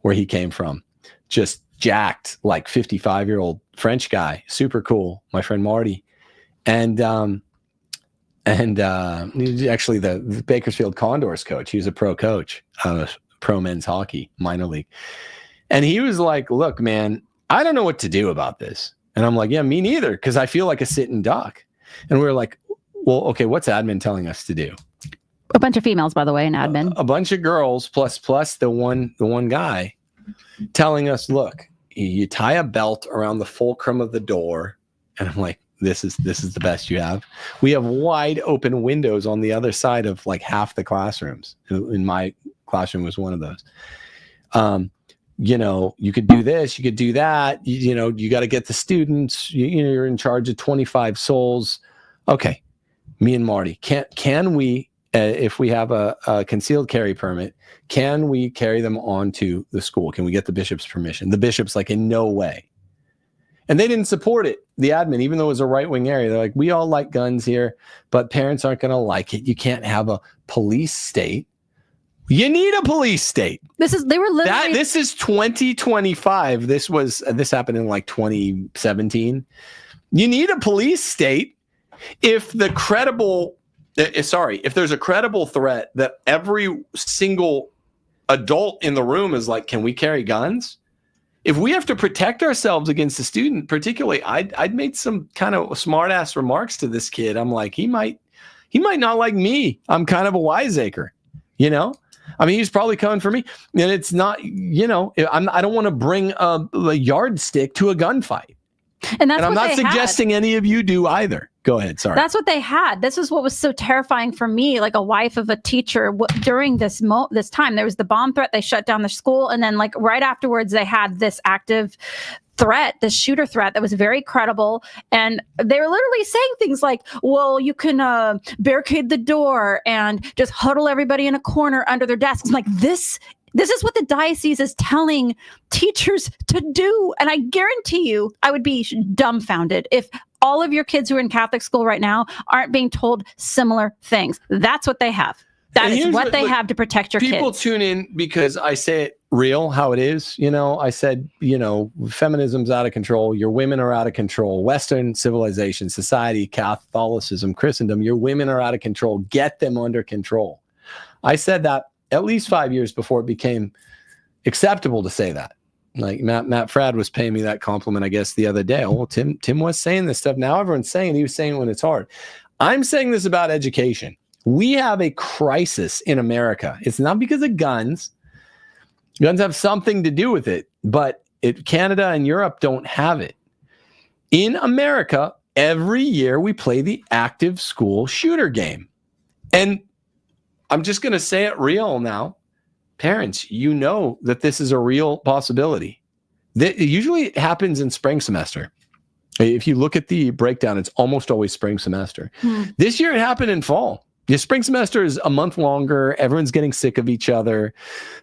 Speaker 1: where he came from, just jacked, like 55-year-old French guy, super cool, my friend Marty. And actually the Bakersfield Condors coach. He was a pro coach, pro men's hockey, minor league. And he was like, "Look, man, I don't know what to do about this." And I'm like, "Yeah, me neither, because I feel like a sitting duck." And we were like, "Well, okay, what's admin telling us to do?"
Speaker 2: A bunch of females, by the way, in admin.
Speaker 1: A bunch of girls plus the one guy telling us, "Look, you tie a belt around the fulcrum of the door." And I'm like, this is the best you have. We have wide open windows on the other side of like half the classrooms. In my classroom was one of those. You could do this, you could do that. You got to get the students. You're in charge of 25 souls. Okay, me and Marty, can we, if we have a concealed carry permit, can we carry them onto the school? Can we get the bishop's permission? The bishop's like, in no way. And they didn't support it, the admin, even though it was a right-wing area. They're like, we all like guns here, but parents aren't going to like it. You can't have a police state. You need a police state. This is 2025. This happened in like 2017. You need a police state if there's a credible threat that every single adult in the room is like, can we carry guns? If we have to protect ourselves against a student, particularly, I'd made some kind of smart ass remarks to this kid. I'm like, he might not like me. I'm kind of a wiseacre, I mean, he's probably coming for me, and it's not, I don't want to bring a yardstick to a gunfight.
Speaker 2: And
Speaker 1: I'm not suggesting any of you do either. Go ahead. Sorry.
Speaker 2: That's what they had. This is what was so terrifying for me, like a wife of a teacher. During this time, there was the bomb threat. They shut down the school. And then like right afterwards, they had this active threat, this shooter threat that was very credible. And they were literally saying things like, well, you can barricade the door and just huddle everybody in a corner under their desks. I'm like, this is what the diocese is telling teachers to do. And I guarantee you, I would be dumbfounded if all of your kids who are in Catholic school right now aren't being told similar things. That's what they have. That is what they have to protect your kids.
Speaker 1: People tune in because I say it real, how it is. I said, feminism's out of control. Your women are out of control. Western civilization, society, Catholicism, Christendom, your women are out of control. Get them under control. I said that at least 5 years before it became acceptable to say that. Like Matt Frad was paying me that compliment, I guess, the other day. Oh, Tim was saying this stuff. Now everyone's saying he was saying it when it's hard. I'm saying this about education. We have a crisis in America. It's not because of guns. Guns have something to do with it, but Canada and Europe don't have it. In America, every year we play the active school shooter game. And I'm just going to say it real now. Parents, that this is a real possibility. Usually it happens in spring semester. If you look at the breakdown, it's almost always spring semester. This year it happened in fall. The spring semester is a month longer. Everyone's getting sick of each other.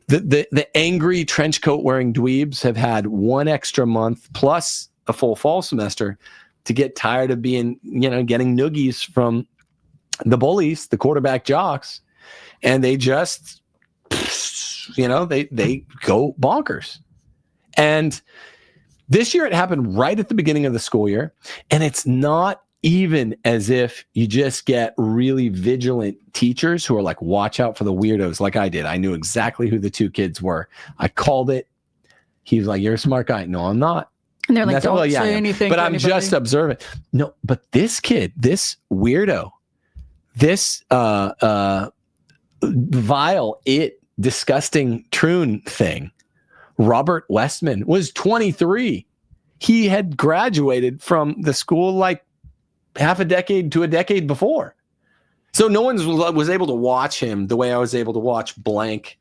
Speaker 1: The angry trench coat wearing dweebs have had one extra month plus a full fall semester. to get tired of being, getting noogies from the bullies, the quarterback jocks, and they just, they go bonkers. And this year it happened right at the beginning of the school year, and it's not even as if you just get really vigilant teachers who are like, watch out for the weirdos like I did. I knew exactly who the two kids were. I called it. He was like, you're a smart guy. No, I'm not.
Speaker 2: And they're like, don't say anything.
Speaker 1: But I'm just observant. No, but this kid, this weirdo, this vile, disgusting troon thing, Robert Westman, was 23. He had graduated from the school like half a decade to a decade before. So no one was able to watch him the way I was able to watch Blank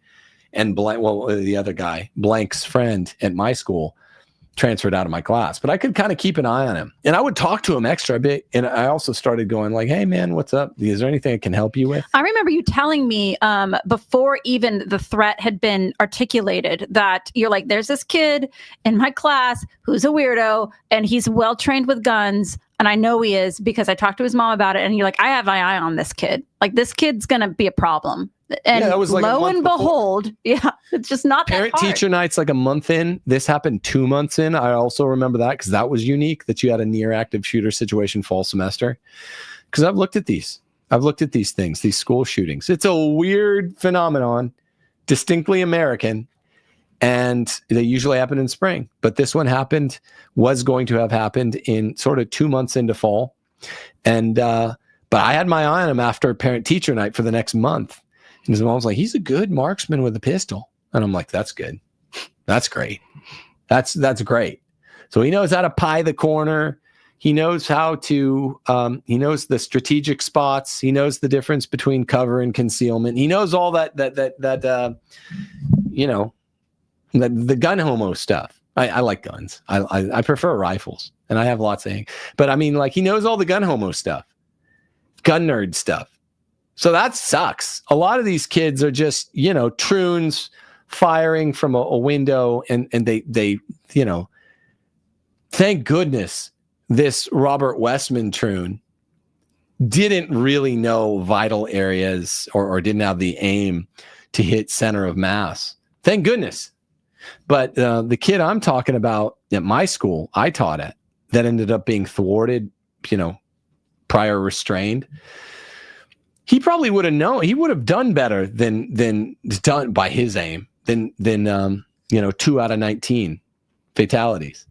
Speaker 1: and Blank, well, the other guy, Blank's friend at my school, transferred out of my class. But I could kind of keep an eye on him. And I would talk to him extra bit. And I also started going like, hey, man, what's up? Is there anything I can help you with?
Speaker 2: I remember you telling me before even the threat had been articulated that you're like, there's this kid in my class who's a weirdo and he's well-trained with guns. And I know he is because I talked to his mom about it. And you're like, I have my eye on this kid. Like, this kid's going to be a problem. And
Speaker 1: that was like
Speaker 2: lo and behold, it's just not that hard.
Speaker 1: Parent-teacher night's like a month in. This happened 2 months in. I also remember that because that was unique, that you had a near active shooter situation fall semester. Because I've looked at these. I've looked at these things, these school shootings. It's a weird phenomenon, distinctly American, and they usually happen in spring. But this one was going to have happened in sort of 2 months into fall. And but I had my eye on him after parent-teacher night for the next month. And his mom was like, he's a good marksman with a pistol. And I'm like, that's good. That's great. That's great. So he knows how to pie the corner. He knows how to, he knows the strategic spots. He knows the difference between cover and concealment. He knows all that the gun homo stuff. I like guns. I prefer rifles, and I have lots of things. But I mean, like, he knows all the gun homo stuff, gun nerd stuff. So that sucks. A lot of these kids are just, troons firing from a window, and they thank goodness this Robert Westman troon didn't really know vital areas or didn't have the aim to hit center of mass. Thank goodness. But the kid I'm talking about at my school, I taught at, that ended up being thwarted, prior restrained. He probably would have known. He would have done better than done by his aim than 2 out of 19 fatalities.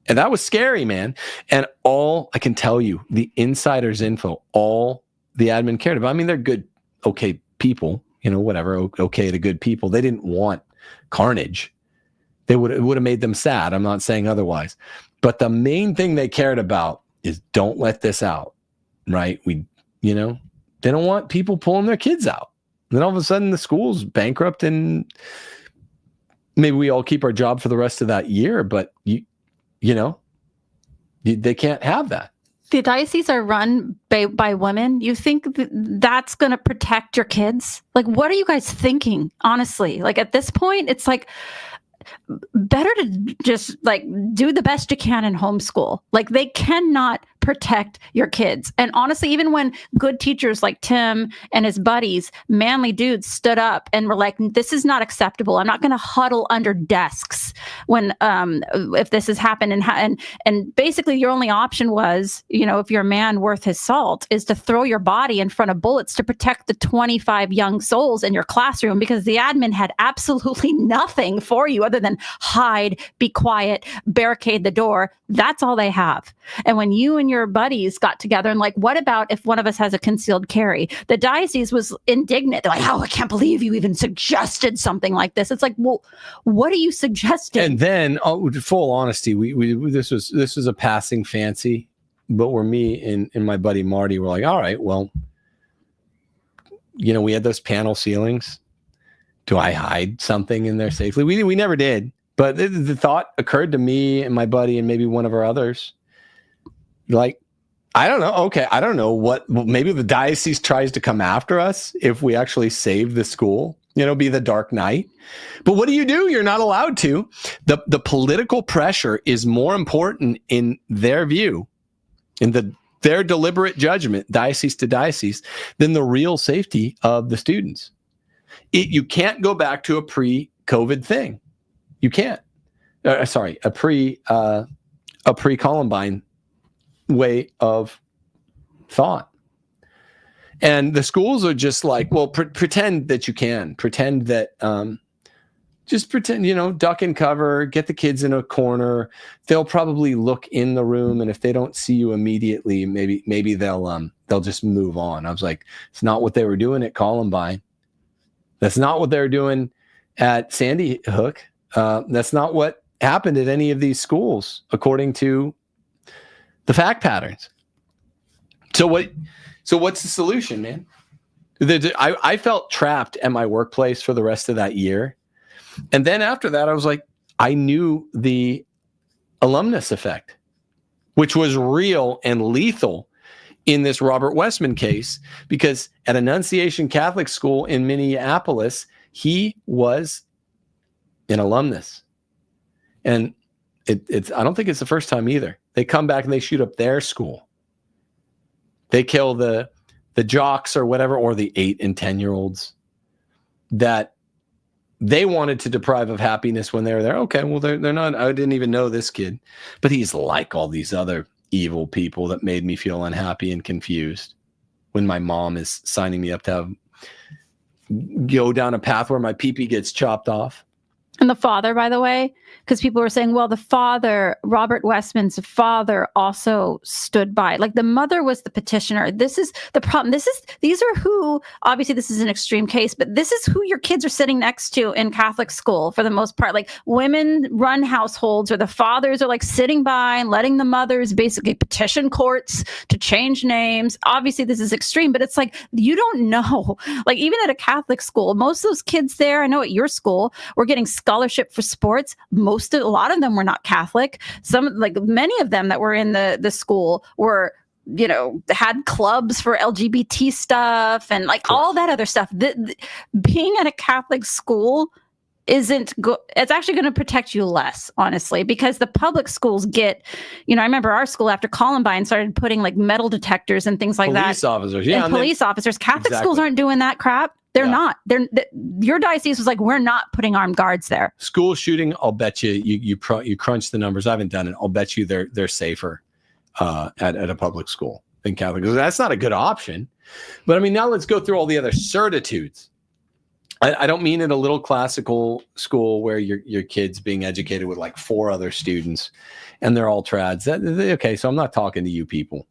Speaker 1: And that was scary, man. And all I can tell you, the insider's info, all the admin cared about. I mean, they're good, okay people, whatever, okay to good people. They didn't want carnage. It would have made them sad. I'm not saying otherwise. But the main thing they cared about is don't let this out, right? They don't want people pulling their kids out. Then all of a sudden the school's bankrupt and maybe we all keep our job for the rest of that year, but they can't have that.
Speaker 2: The dioceses are run by women. You think that's going to protect your kids? Like, what are you guys thinking? Honestly, like at this point, it's like better to just like do the best you can in homeschool. Like, they cannot protect your kids. And honestly, even when good teachers like Tim and his buddies, manly dudes, stood up and were like, this is not acceptable. I'm not going to huddle under desks when if this has happened. And basically your only option was, if you're a man worth his salt, is to throw your body in front of bullets to protect the 25 young souls in your classroom, because the admin had absolutely nothing for you other than hide, be quiet, barricade the door. That's all they have. And when you and your buddies got together and like, what about if one of us has a concealed carry? The diocese was indignant. They're like, oh, I can't believe you even suggested something like this. It's like, well, what are you suggesting?
Speaker 1: And then, full honesty, we this was a passing fancy, but where me and my buddy Marty were like, all right, well, we had those panel ceilings. Do I hide something in there safely? We never did. But the thought occurred to me and my buddy and maybe one of our others. Like, I don't know. Okay, I don't know maybe the diocese tries to come after us if we actually save the school. be the dark night. But what do? You're not allowed to. The political pressure is more important in their view, in their deliberate judgment, diocese to diocese, than the real safety of the students. You can't go back to a pre-COVID thing. You can't. A pre-Columbine way of thought. And the schools are just like, well, pretend that you can. Pretend that, just pretend, duck and cover, get the kids in a corner. They'll probably look in the room, and if they don't see you immediately, maybe they'll just move on. I was like, it's not what they were doing at Columbine. That's not what they were doing at Sandy Hook. That's not what happened at any of these schools, according to the fact patterns. So what's the solution, man? I felt trapped at my workplace for the rest of that year. And then after that, I was like, I knew the alumnus effect, which was real and lethal in this Robert Westman case, because at Annunciation Catholic School in Minneapolis, he was an alumnus. And I don't think it's the first time either. They come back and they shoot up their school. They kill the jocks or whatever, or the 8 and 10-year-olds that they wanted to deprive of happiness when they were there. Okay, well, they're not. I didn't even know this kid, but he's like all these other evil people that made me feel unhappy and confused when my mom is signing me up to go down a path where my pee-pee gets chopped off.
Speaker 2: And the father, by the way, because people were saying, well, the father, Robert Westman's father, also stood by. Like, the mother was the petitioner. This is the problem. These are who, obviously this is an extreme case, but this is who your kids are sitting next to in Catholic school for the most part. Like, women-run households where the fathers are like sitting by and letting the mothers basically petition courts to change names. Obviously this is extreme, but it's like, you don't know. Like, even at a Catholic school, most of those kids there, I know at your school, were getting scholarship for sports. A lot of them were not Catholic. Many of them that were in the school were, had clubs for LGBT stuff and all that other stuff. Being at a Catholic school isn't good. It's actually going to protect you less, honestly, because the public schools get, I remember our school after Columbine started putting metal detectors and things like that.
Speaker 1: Police officers. Yeah.
Speaker 2: And police officers. Catholic schools aren't doing that crap. They're not. Your diocese was like, we're not putting armed guards there. School
Speaker 1: shooting, I'll bet you crunch the numbers. I haven't done it. I'll bet you they're safer at a public school than Catholic. That's not a good option. But I mean, now let's go through all the other certitudes. I don't mean at a little classical school where your kid's being educated with 4 other students and they're all trads. Okay, so I'm not talking to you people.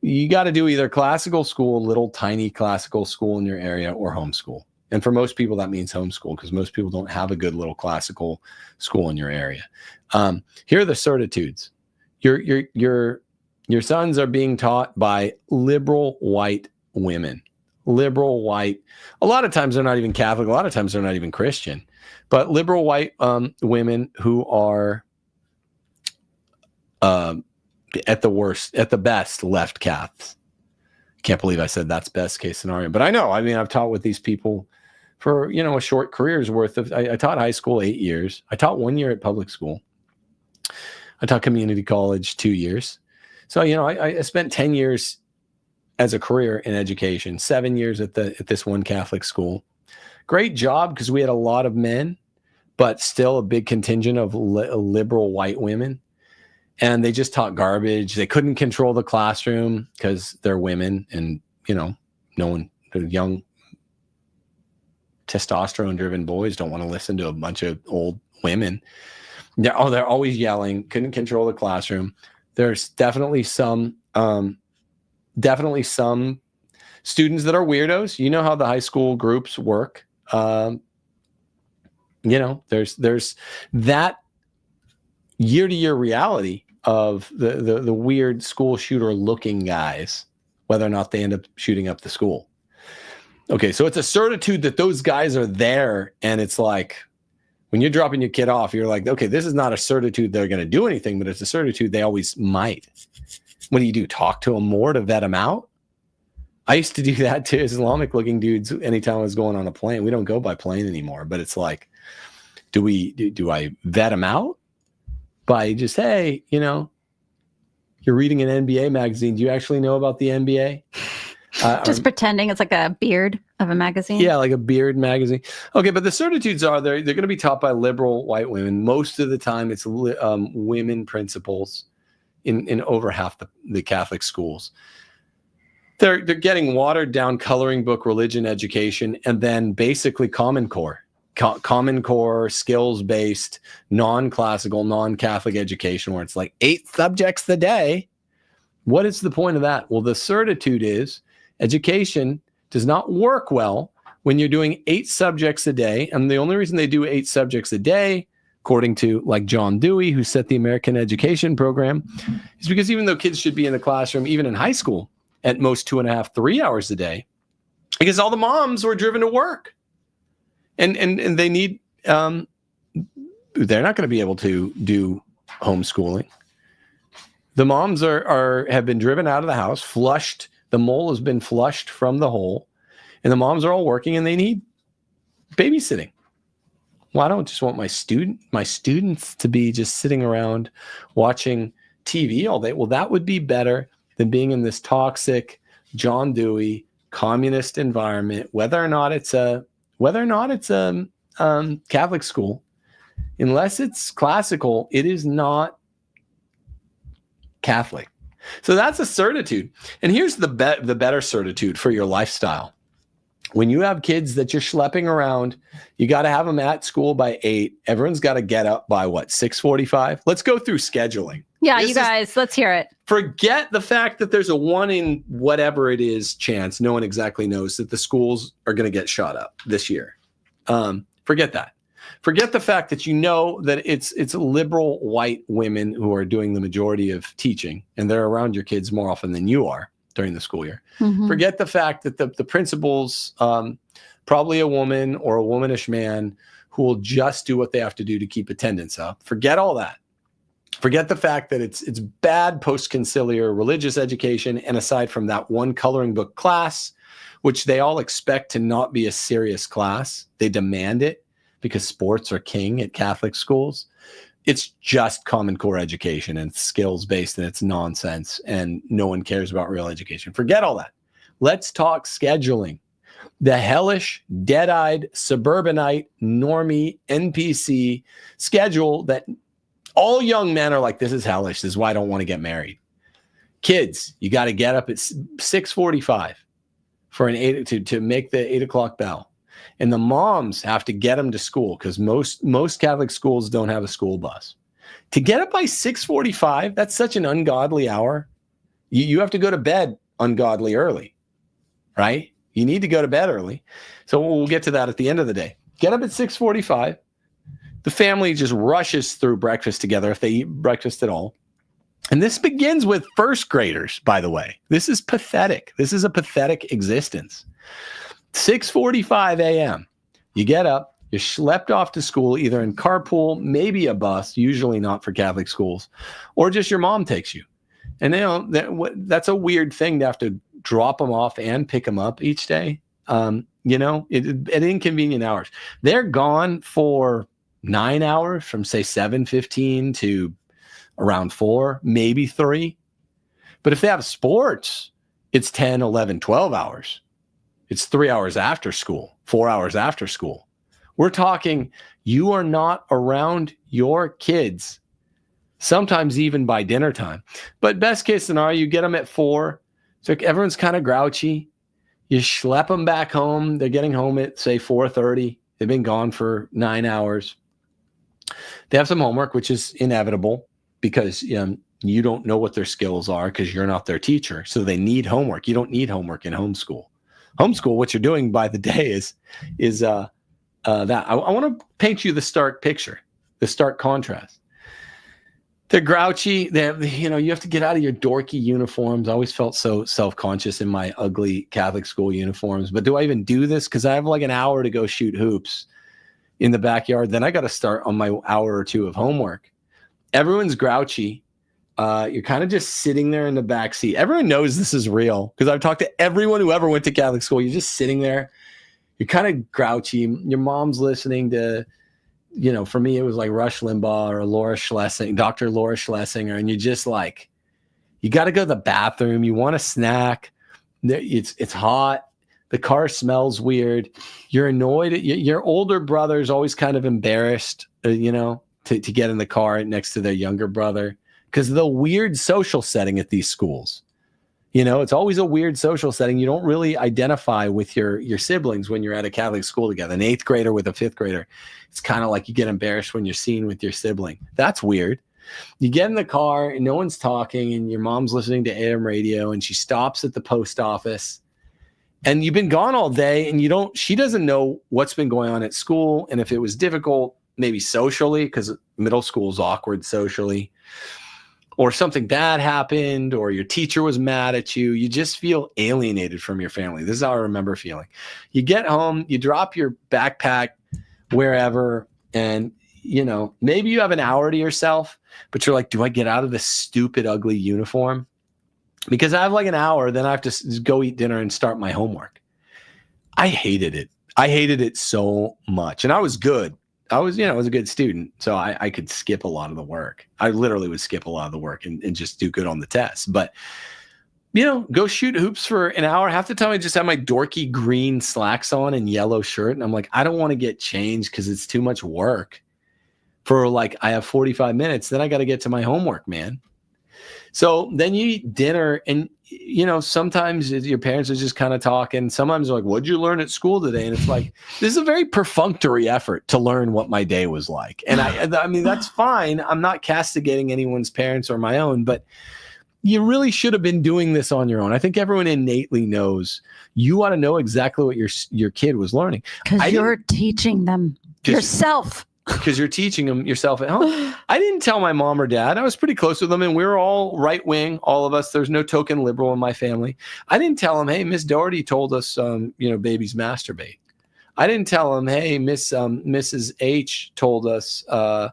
Speaker 1: You got to do either classical school, little tiny classical school in your area, or homeschool. And for most people, that means homeschool, because most people don't have a good little classical school in your area. Here are the certitudes. Your sons are being taught by liberal white women. Liberal white. A lot of times they're not even Catholic. A lot of times they're not even Christian. But liberal white women who are at the best, left Caths. Can't believe I said that's best case scenario, but I know. I mean, I've taught with these people for a short career's worth of. I taught high school 8 years. I taught 1 year at public school. I taught community college 2 years. So I spent 10 years as a career in education. 7 years at this one Catholic school. Great job, because we had a lot of men, but still a big contingent of liberal white women. And they just taught garbage. They couldn't control the classroom because they're women, and the young testosterone-driven boys don't want to listen to a bunch of old women. They're always yelling. Couldn't control the classroom. There's definitely some students that are weirdos. You know how the high school groups work. There's that year-to-year reality of the weird school shooter looking guys, whether or not they end up shooting up the school. Okay, so it's a certitude that those guys are there, and it's like when you're dropping your kid off, you're like, okay, this is not a certitude they're going to do anything, but it's a certitude they always might. What do? Talk to them more to vet them out? I used to do that to Islamic looking dudes anytime I was going on a plane. We don't go by plane anymore, but it's like, do I vet them out by just, hey, you know, you're reading an NBA magazine. Do you actually know about the NBA?
Speaker 2: Just pretending it's like a beard of a magazine.
Speaker 1: Yeah, like a beard magazine. Okay, but the certitudes are they're going to be taught by liberal white women. Most of the time, it's women principals in over half the Catholic schools. They're getting watered down coloring book religion education, and then basically Common Core, skills based, non-classical, non-Catholic education, where it's like 8 subjects a day. What is the point of that? Well, the certitude is education does not work well when you're doing 8 subjects a day, and the only reason they do 8 subjects a day, according to like John Dewey, who set the American education program, is because even though kids should be in the classroom, even in high school, at most 2.5, 3 hours a day, because all the moms were driven to work, and they need they're not going to be able to do homeschooling. The moms have been driven out of the house, flushed. The mole has been flushed from the hole, and the moms are all working, and they need babysitting. Well, I don't just want my students to be just sitting around watching TV all day. Well, that would be better than being in this toxic John Dewey communist environment, whether or not it's a Catholic school. Unless it's classical, it is not Catholic. So that's a certitude. And here's the better certitude for your lifestyle. When you have kids that you're schlepping around, you got to have them at school by 8. Everyone's got to get up by 6:45? Let's go through scheduling.
Speaker 2: Yeah, you guys, let's hear it.
Speaker 1: Forget the fact that there's a 1 in whatever it is chance, no one exactly knows, that the schools are going to get shot up this year. Forget that. Forget the fact that you know that it's liberal white women who are doing the majority of teaching, and they're around your kids more often than you are during the school year. Mm-hmm. Forget the fact that the principal's probably a woman or a womanish man who will just do what they have to do to keep attendance up. Forget all that. Forget the fact that it's bad post-conciliar religious education, and aside from that one coloring book class, which they all expect to not be a serious class, they demand it because sports are king at Catholic schools. It's just Common Core education, and it's skills-based, and it's nonsense, and no one cares about real education. Forget all that. Let's talk scheduling. The hellish, dead-eyed, suburbanite, normie, NPC schedule that all young men are like, this is hellish. This is why I don't want to get married. Kids, you got to get up at 6:45 for an 8 to make the 8 o'clock bell. And the moms have to get them to school because most Catholic schools don't have a school bus. To get up by 6:45, that's such an ungodly hour. You have to go to bed ungodly early, right? You need to go to bed early. So we'll get to that at the end of the day. Get up at 6:45. The family just rushes through breakfast together if they eat breakfast at all. And this begins with first graders, by the way. This is pathetic. This is a pathetic existence. 6:45 a.m. You get up, you're schlepped off to school, either in carpool, maybe a bus, usually not for Catholic schools, or just your mom takes you. And that's a weird thing to have to drop them off and pick them up each day. At inconvenient hours. They're gone for 9 hours from, say, 7:15 to around 4, maybe 3. But if they have sports, it's 10, 11, 12 hours. It's 3 hours after school, 4 hours after school. We're talking you are not around your kids, sometimes even by dinner time. But best case scenario, you get them at 4. So everyone's kind of grouchy. You schlep them back home. They're getting home at, say, 4:30. They've been gone for 9 hours. They have some homework, which is inevitable because you don't know what their skills are because you're not their teacher. So they need homework. You don't need homework in homeschool. Homeschool, what you're doing by the day is that. I want to paint you the stark picture, the stark contrast. They're grouchy. You have to get out of your dorky uniforms. I always felt so self-conscious in my ugly Catholic school uniforms. But do I even do this? Because I have like an hour to go shoot hoops in the backyard. Then I got to start on my hour or two of homework. Everyone's grouchy. You're kind of just sitting there in the back seat. Everyone knows this is real because I've talked to everyone who ever went to Catholic school. You're just sitting there. You're kind of grouchy. Your mom's listening to, for me, it was like Rush Limbaugh or Laura Schlesinger, Dr. Laura Schlesinger. And you're just like, you got to go to the bathroom. You want a snack. It's hot. The car smells weird. You're annoyed. Your older brother's always kind of embarrassed, to get in the car next to their younger brother because of the weird social setting at these schools. It's always a weird social setting. You don't really identify with your siblings when you're at a Catholic school together. An 8th grader with a 5th grader. It's kind of like you get embarrassed when you're seen with your sibling. That's weird. You get in the car and no one's talking and your mom's listening to AM radio and she stops at the post office and you've been gone all day and she doesn't know what's been going on at school. And if it was difficult, maybe socially, because middle school is awkward socially, or something bad happened, or your teacher was mad at you, you just feel alienated from your family. This is how I remember feeling. You get home, you drop your backpack wherever, and maybe you have an hour to yourself, but you're like, do I get out of this stupid, ugly uniform? Because I have like an hour, then I have to go eat dinner and start my homework. I hated it. I hated it so much. And I was good. I was a good student. So I could skip a lot of the work. I literally would skip a lot of the work and just do good on the test. But, go shoot hoops for an hour. Half the time I just have my dorky green slacks on and yellow shirt. And I'm like, I don't want to get changed because it's too much work. I have 45 minutes, then I got to get to my homework, man. So then you eat dinner and, sometimes your parents are just kind of talking. Sometimes they're like, what'd you learn at school today? And it's like, this is a very perfunctory effort to learn what my day was like. And I mean, that's fine. I'm not castigating anyone's parents or my own, but you really should have been doing this on your own. I think everyone innately knows you ought to know exactly what your kid was learning.
Speaker 2: Because you're teaching them yourself.
Speaker 1: Because you're teaching them yourself at home. I didn't tell my mom or dad. I was pretty close with them, and we were all right wing, all of us. There's no token liberal in my family. I didn't tell them, hey, Miss Doherty told us, babies masturbate. I didn't tell them, hey, Mrs. H told us, the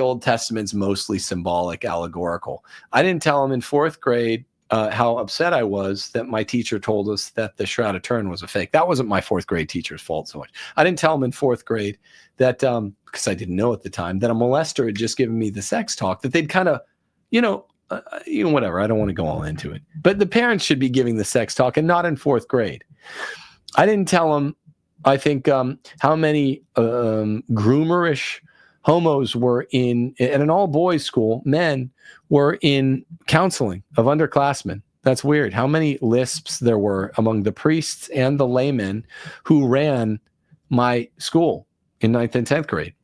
Speaker 1: Old Testament's mostly symbolic, allegorical. I didn't tell them in 4th grade how upset I was that my teacher told us that the Shroud of Turin was a fake. That wasn't my 4th grade teacher's fault so much. I didn't tell them in 4th grade that, because I didn't know at the time, that a molester had just given me the sex talk, that they'd kind of, whatever. I don't want to go all into it. But the parents should be giving the sex talk and not in 4th grade. I didn't tell them, I think, how many groomerish homos were at an all-boys school, men were in counseling of underclassmen. That's weird. How many lisps there were among the priests and the laymen who ran my school in 9th and 10th grade.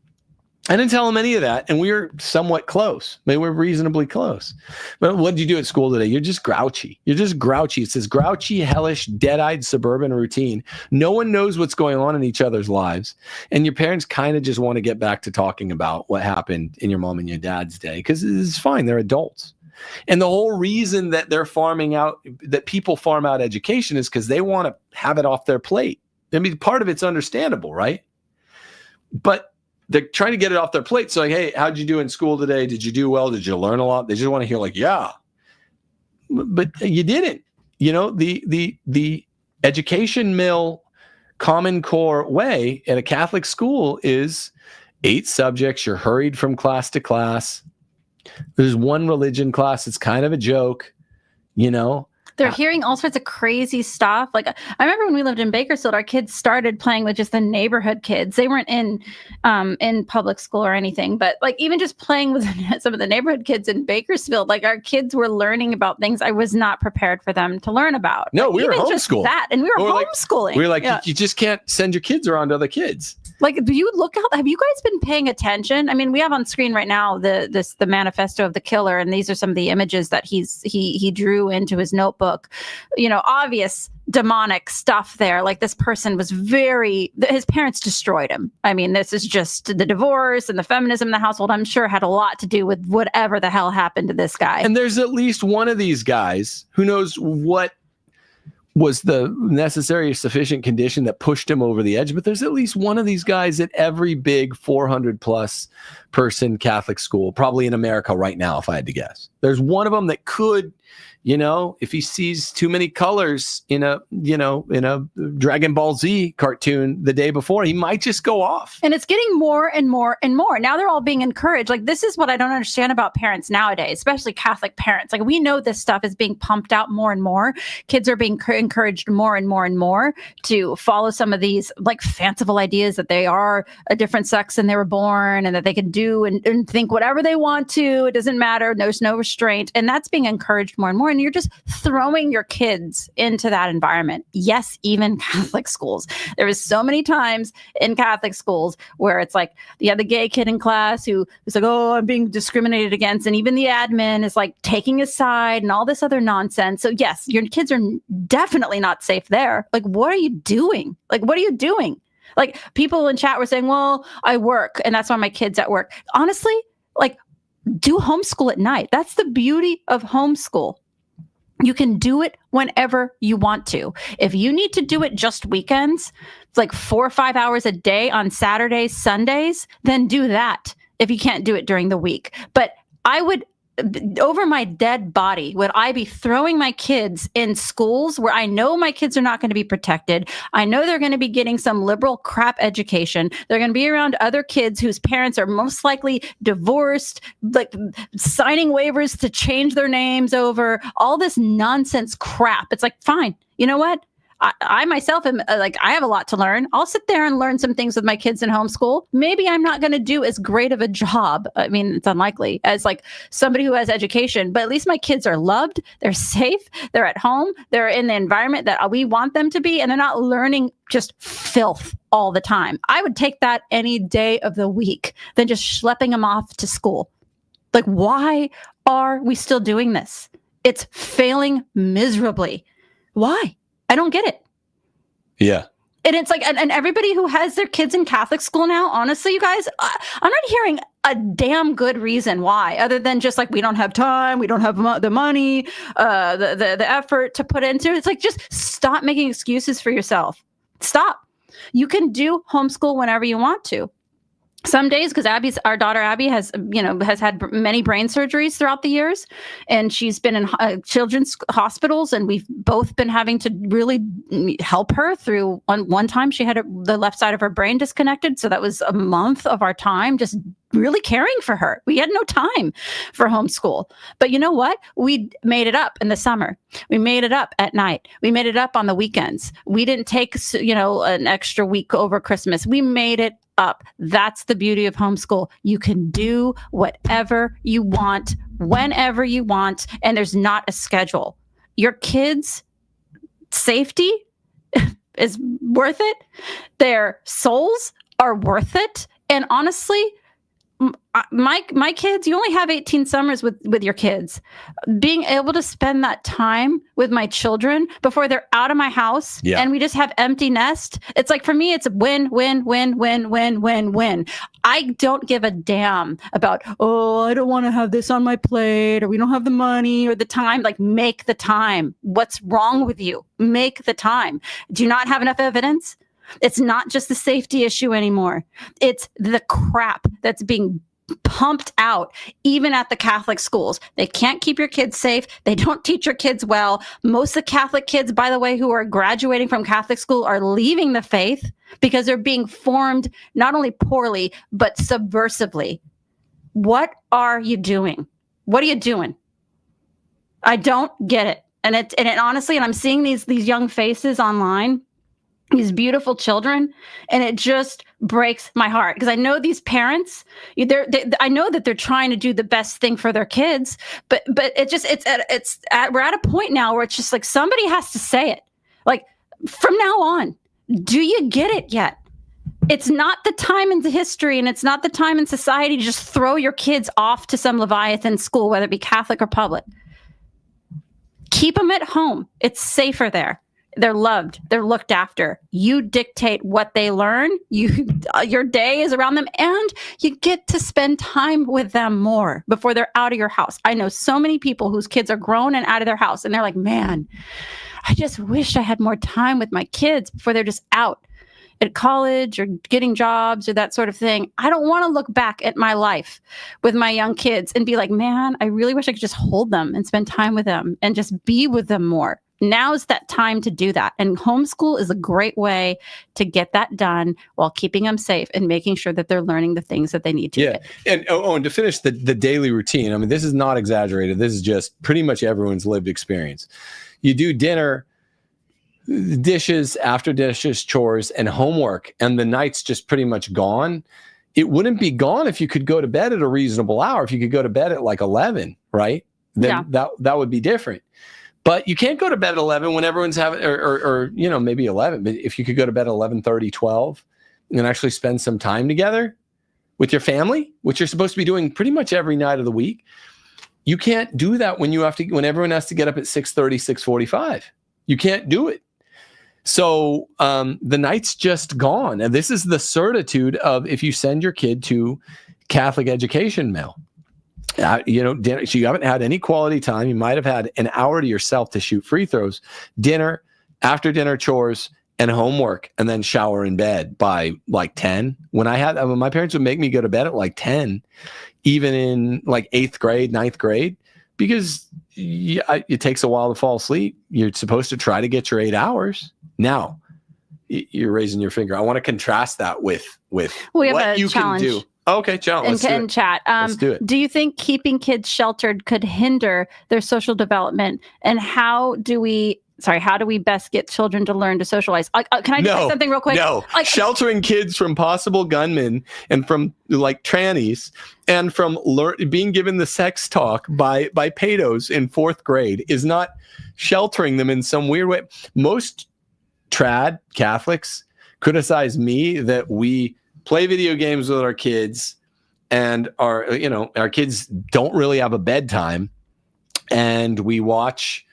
Speaker 1: I didn't tell them any of that, and we were somewhat close. Maybe we're reasonably close. But what did you do at school today? You're just grouchy. You're just grouchy. It's this grouchy, hellish, dead-eyed suburban routine. No one knows what's going on in each other's lives, and your parents kind of just want to get back to talking about what happened in your mom and your dad's day, because it's fine. They're adults. And the whole reason that that people farm out education is because they want to have it off their plate. I mean, part of it's understandable, right? But they're trying to get it off their plate. So like, hey, how'd you do in school today? Did you do well? Did you learn a lot? They just want to hear like, yeah, but you didn't. The education mill Common Core way at a Catholic school is 8 subjects. You're hurried from class to class. There's one religion class. It's kind of a joke,
Speaker 2: They're hearing all sorts of crazy stuff. Like I remember when we lived in Bakersfield, our kids started playing with just the neighborhood kids. They weren't in public school or anything, but like even just playing with some of the neighborhood kids in Bakersfield, like our kids were learning about things I was not prepared for them to learn about.
Speaker 1: No, we were homeschooling.
Speaker 2: And we were homeschooling.
Speaker 1: We were like, you just can't send your kids around to other kids.
Speaker 2: Like, do you look out? Have you guys been paying attention? I mean, we have on screen right now the manifesto of the killer, and these are some of the images that he drew into his notebook. Obvious demonic stuff there. Like this person was his parents destroyed him. I mean, this is just the divorce and the feminism in the household. I'm sure had a lot to do with whatever the hell happened to this guy.
Speaker 1: And there's at least one of these guys who knows what was the necessary or sufficient condition that pushed him over the edge. But there's at least one of these guys at every big 400 plus person Catholic school, probably in America right now, if I had to guess. There's one of them that could, if he sees too many colors in a Dragon Ball Z cartoon the day before, he might just go off.
Speaker 2: And it's getting more and more and more. Now they're all being encouraged. Like, this is what I don't understand about parents nowadays, especially Catholic parents. Like, we know this stuff is being pumped out more and more. Kids are being encouraged more and more and more to follow some of these like fanciful ideas that they are a different sex than they were born, and that they can do and think whatever they want to. It doesn't matter. There's no restraint. And that's being encouraged more and more. And you're just throwing your kids into that environment. Yes, even Catholic schools. There was so many times in Catholic schools where it's like, you have the gay kid in class who is like, oh, I'm being discriminated against. And even the admin is like taking his side and all this other nonsense. So yes, your kids are definitely not safe there. Like, what are you doing? Like, what are you doing? Like, people in chat were saying, well, I work and that's why my kid's at work. Honestly, like, do homeschool at night. That's the beauty of homeschool. You can do it whenever you want to. If you need to do it just weekends, like 4 or 5 hours a day on Saturdays, Sundays, then do that if you can't do it during the week. But I would, over my dead body, would I be throwing my kids in schools where I know my kids are not going to be protected? I know they're going to be getting some liberal crap education. They're going to be around other kids whose parents are most likely divorced, like signing waivers to change their names over, all this nonsense crap. It's like, fine, you know what? I myself am like, I have a lot to learn. I'll sit there and learn some things with my kids in homeschool. Maybe I'm not going to do as great of a job. I mean, it's unlikely as like somebody who has education, but at least my kids are loved. They're safe. They're at home. They're in the environment that we want them to be. And they're not learning just filth all the time. I would take that any day of the week than just schlepping them off to school. Like, why are we still doing this? It's failing miserably. Why? I don't get it.
Speaker 1: Yeah.
Speaker 2: And it's like, and everybody who has their kids in Catholic school now, honestly, you guys, I'm not hearing a damn good reason why, other than just like, we don't have time, we don't have the money, the effort to put into it. It's like, just stop making excuses for yourself. Stop. You can do homeschool whenever you want to. Some days, because our daughter Abby has had many brain surgeries throughout the years, and she's been in children's hospitals, and we've both been having to really help her through. One time, she had the left side of her brain disconnected, so that was a month of our time just really caring for her. We had no time for homeschool, but you know what? We made it up in the summer. We made it up at night. We made it up on the weekends. We didn't take an extra week over Christmas. We made it up. That's the beauty of homeschool. You can do whatever you want, whenever you want, and there's not a schedule. Your kids' safety is worth it. Their souls are worth it. And honestly, my kids, you only have 18 summers with your kids. Being able to spend that time with my children before they're out of my house, and we just have empty nest. It's like, for me, it's win, win, win, win, win, win, win. I don't give a damn about, oh, I don't want to have this on my plate, or we don't have the money or the time. Like, make the time. What's wrong with you? Make the time. Do you not have enough evidence? It's not just the safety issue anymore. It's the crap that's being pumped out, even at the Catholic schools. They can't keep your kids safe. They don't teach your kids well. Most of the Catholic kids, by the way, who are graduating from Catholic school are leaving the faith because they're being formed not only poorly, but subversively. What are you doing? What are you doing? I don't get it. And it honestly, and I'm seeing these young faces online, these beautiful children, and it just breaks my heart, because I know these parents, I know that they're trying to do the best thing for their kids, but we're at a point now where it's just like, somebody has to say it. Like, from now on, do you get it yet? It's not the time in the history, and it's not the time in society to just throw your kids off to some Leviathan school, whether it be Catholic or public. Keep them at home. It's safer there. They're loved. They're looked after. You dictate what they learn. Your day is around them, and you get to spend time with them more before they're out of your house. I know so many people whose kids are grown and out of their house, and they're like, man, I just wish I had more time with my kids before they're just out. at college or getting jobs or that sort of thing, I don't want to look back at my life with my young kids and be like, man, I really wish I could just hold them and spend time with them and just be with them more. Now's that time to do that. And homeschool is a great way to get that done while keeping them safe and making sure that they're learning the things that they need to get.
Speaker 1: And and to finish the daily routine, I mean, this is not exaggerated. This is just pretty much everyone's lived experience. You do dinner, dishes, after dishes, chores, and homework, and the night's just pretty much gone. It wouldn't be gone if you could go to bed at a reasonable hour. If you could go to bed at like 11, right? Then that would be different. But you can't go to bed at 11 when everyone's having, or maybe 11. But if you could go to bed at 11:30, 12, and actually spend some time together with your family, which you're supposed to be doing pretty much every night of the week, you can't do that when everyone has to get up at 6:30, 6:45. You can't do it. So the night's just gone. And this is the certitude of if you send your kid to Catholic education mill. Dinner, so you haven't had any quality time. You might have had an hour to yourself to shoot free throws, dinner, after dinner chores, and homework, and then shower in bed by like 10. When my parents would make me go to bed at like 10, even in like 8th grade, 9th grade, because it takes a while to fall asleep. You're supposed to try to get your 8 hours. Now, you're raising your finger. I want to contrast that with what you can do. Okay, challenge.
Speaker 2: In chat.
Speaker 1: Let's do it.
Speaker 2: Do you think keeping kids sheltered could hinder their social development? And how do we best get children to learn to socialize? Can I just say something real quick?
Speaker 1: No, sheltering kids from possible gunmen and from like trannies and from being given the sex talk by pedos in 4th grade is not sheltering them in some weird way. Most trad Catholics criticize me that we play video games with our kids and our kids don't really have a bedtime, and we watch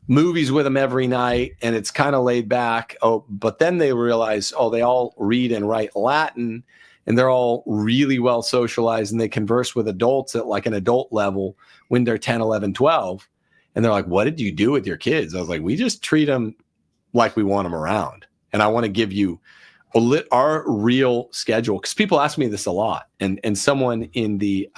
Speaker 1: movies with them every night and it's kind of laid back. But then they realize, they all read and write Latin and they're all really well socialized and they converse with adults at like an adult level when they're 10, 11, 12. And they're like, what did you do with your kids? I was like, we just treat them like we want them around. And I want to give you our real schedule, because people ask me this a lot, and someone in the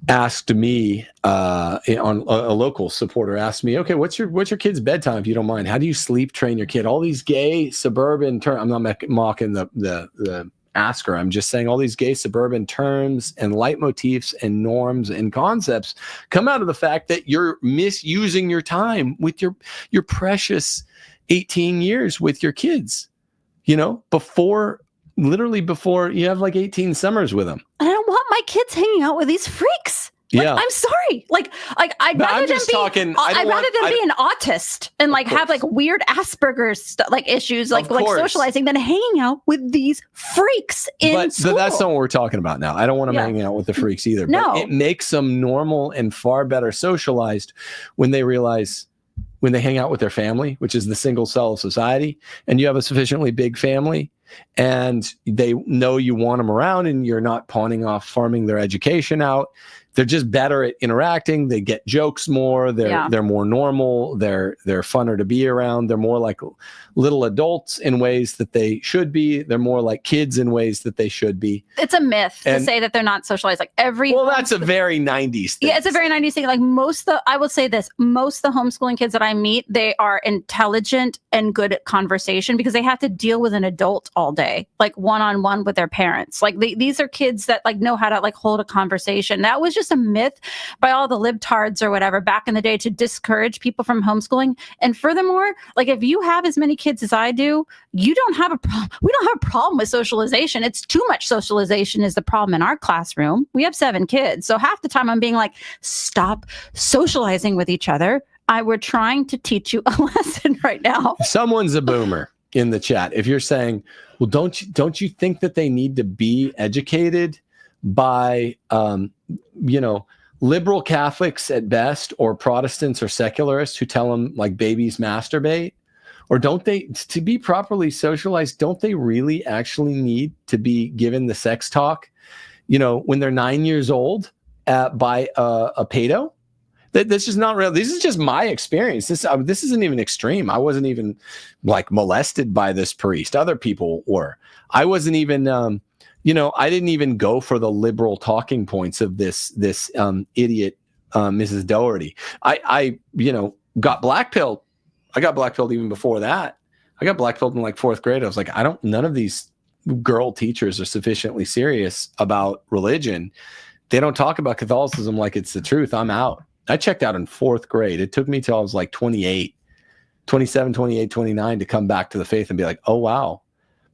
Speaker 1: asked me on a local supporter asked me, okay, what's your kid's bedtime, if you don't mind? How do you sleep train your kid? All these gay suburban terms. I'm not mocking the asker. I'm just saying all these gay suburban terms and leitmotifs and norms and concepts come out of the fact that you're misusing your time with your precious 18 years with your kids, before you have like 18 summers with them.
Speaker 2: I don't want my kids hanging out with these freaks. I'm sorry. I'd rather them be an autist and have like weird Asperger's issues, like socializing, than hanging out with these freaks in school.
Speaker 1: But that's not what we're talking about now. I don't want them hanging out with the freaks either.
Speaker 2: No.
Speaker 1: But it makes them normal and far better socialized when they realize, when they hang out with their family, which is the single cell of society, and you have a sufficiently big family, and they know you want them around and you're not pawning off, farming their education out. They're just better at interacting. They get jokes more. They're more normal. They're funner to be around. They're more like little adults in ways that they should be. They're more like kids in ways that they should be.
Speaker 2: It's a myth to say that they're not socialized.
Speaker 1: That's a very 90s thing.
Speaker 2: Yeah, it's a very 90s thing. I will say this, most of the homeschooling kids that I meet, they are intelligent and good at conversation because they have to deal with an adult all day, one-on-one with their parents. These are kids that know how to hold a conversation. That was just a myth by all the libtards or whatever back in the day to discourage people from homeschooling. And furthermore, if you have as many kids as I do, you don't have a problem. We don't have a problem with socialization. It's too much socialization is the problem in our classroom. We have 7 kids. So half the time I'm being like, stop socializing with each other. We're trying to teach you a lesson right now. Someone's
Speaker 1: a boomer in the chat. If you're saying, well, don't you think that they need to be educated by liberal Catholics at best, or Protestants or secularists who tell them babies masturbate? Or don't they, to be properly socialized, don't they really actually need to be given the sex talk, when they're 9 years old by a pedo? This is not real. This is just my experience. This isn't even extreme. I wasn't even like molested by this priest. Other people were. I wasn't even, I didn't even go for the liberal talking points of this idiot Mrs. Doherty. I got blackpilled. I got blackpilled even before that. I got blackpilled in like 4th grade. I was like, none of these girl teachers are sufficiently serious about religion. They don't talk about Catholicism like it's the truth. I'm out. I checked out in 4th grade. It took me till I was like 27, 28, 29 to come back to the faith and be like, oh, wow,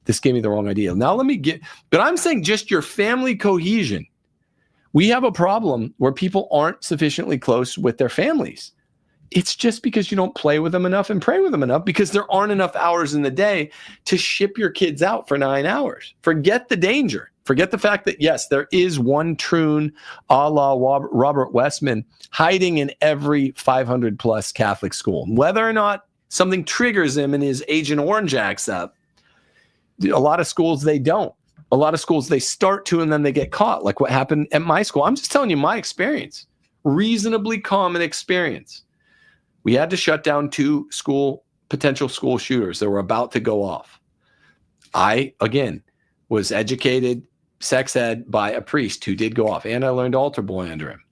Speaker 1: this gave me the wrong idea. Now but I'm saying just your family cohesion. We have a problem where people aren't sufficiently close with their families. It's just because you don't play with them enough and pray with them enough, because there aren't enough hours in the day to ship your kids out for 9 hours. Forget the danger. Forget the fact that, yes, there is one troon a la Robert Westman hiding in every 500 plus Catholic school. Whether or not something triggers him and his Agent Orange acts up, a lot of schools, they don't. A lot of schools, they start to and then they get caught, like what happened at my school. I'm just telling you my experience. Reasonably common experience. We had to shut down 2 potential school shooters that were about to go off. I, again, was educated sex ed by a priest who did go off, and I learned altar boy under him.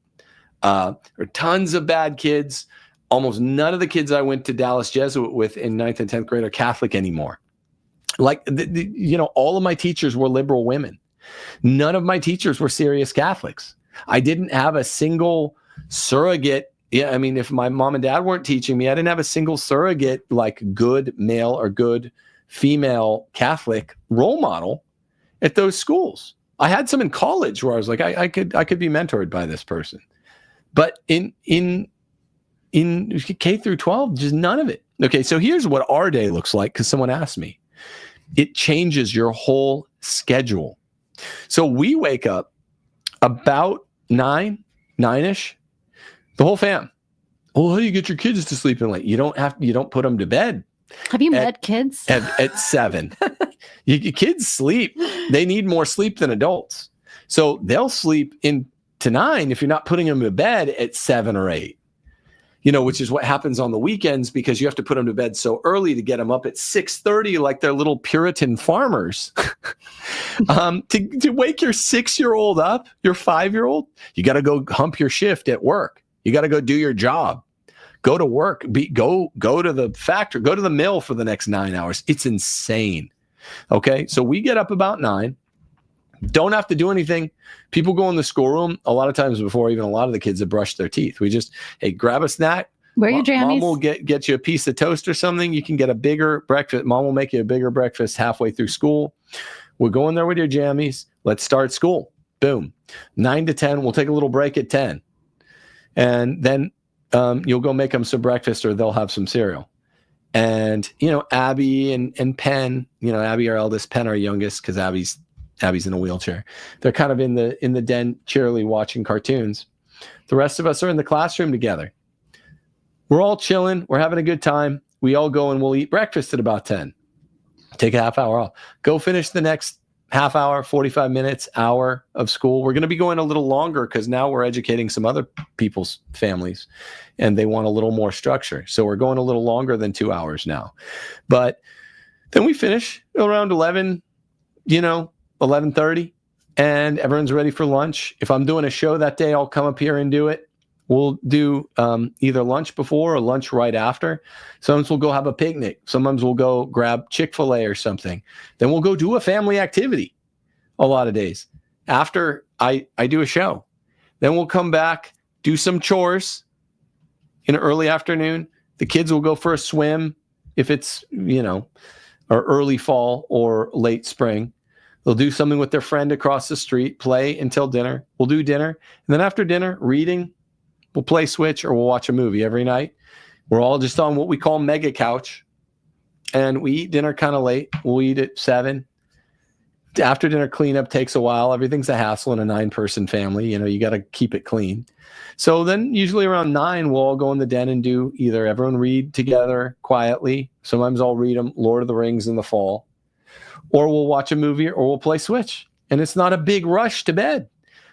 Speaker 1: There are tons of bad kids. Almost none of the kids I went to Dallas Jesuit with in 9th and 10th grade are Catholic anymore. Like, all of my teachers were liberal women. None of my teachers were serious Catholics. I didn't have a single surrogate. Yeah, I mean, if my mom and dad weren't teaching me, I didn't have a single surrogate, like good male or good female Catholic role model at those schools. I had some in college where I was like, I could be mentored by this person. But in K through 12, just none of it. Okay, so here's what our day looks like, because someone asked me. It changes your whole schedule. So we wake up about 9-ish. The whole fam. Well, how do you get your kids to sleep in late? You don't put them to bed.
Speaker 2: Have you met kids?
Speaker 1: At 7. Your kids sleep. They need more sleep than adults. So they'll sleep into 9 if you're not putting them to bed at 7 or 8. Which is what happens on the weekends, because you have to put them to bed so early to get them up at 6:30 like they're little Puritan farmers. To wake your 6-year-old up, your 5-year-old, you got to go hump your shift at work. You got to go do your job. Go to work. Go to the factory. Go to the mill for the next 9 hours. It's insane. Okay, so we get up about 9. Don't have to do anything. People go in the schoolroom a lot of times before even a lot of the kids have brushed their teeth. We just, hey, grab a snack.
Speaker 2: Wear your jammies.
Speaker 1: Mom will get you a piece of toast or something. You can get a bigger breakfast. Mom will make you a bigger breakfast halfway through school. We're going there with your jammies. Let's start school. Boom. 9 to 10. We'll take a little break at 10. And then you'll go make them some breakfast, or they'll have some cereal. And, Abby and Penn, Abby, our eldest, Penn, our youngest, because Abby's in a wheelchair. They're kind of in the den cheerily watching cartoons. The rest of us are in the classroom together. We're all chilling. We're having a good time. We all go and we'll eat breakfast at about 10. Take a half hour off. Go finish the next half hour, 45 minutes, hour of school. We're going to be going a little longer because now we're educating some other people's families and they want a little more structure. So we're going a little longer than 2 hours now. But then we finish around 11, 11:30, and everyone's ready for lunch. If I'm doing a show that day, I'll come up here and do it. We'll do either lunch before or lunch right after. Sometimes we'll go have a picnic. Sometimes we'll go grab Chick-fil-A or something. Then we'll go do a family activity a lot of days after I do a show. Then we'll come back, do some chores in early afternoon. The kids will go for a swim if it's, or early fall or late spring. They'll do something with their friend across the street, play until dinner. We'll do dinner. And then after dinner, reading. We'll play Switch or we'll watch a movie every night. We're all just on what we call mega couch. And we eat dinner kind of late. We'll eat at 7. After dinner cleanup takes a while. Everything's a hassle in a 9-person family. You got to keep it clean. So then usually around 9, we'll all go in the den and do either everyone read together quietly. Sometimes I'll read them Lord of the Rings in the fall. Or we'll watch a movie or we'll play Switch. And it's not a big rush to bed.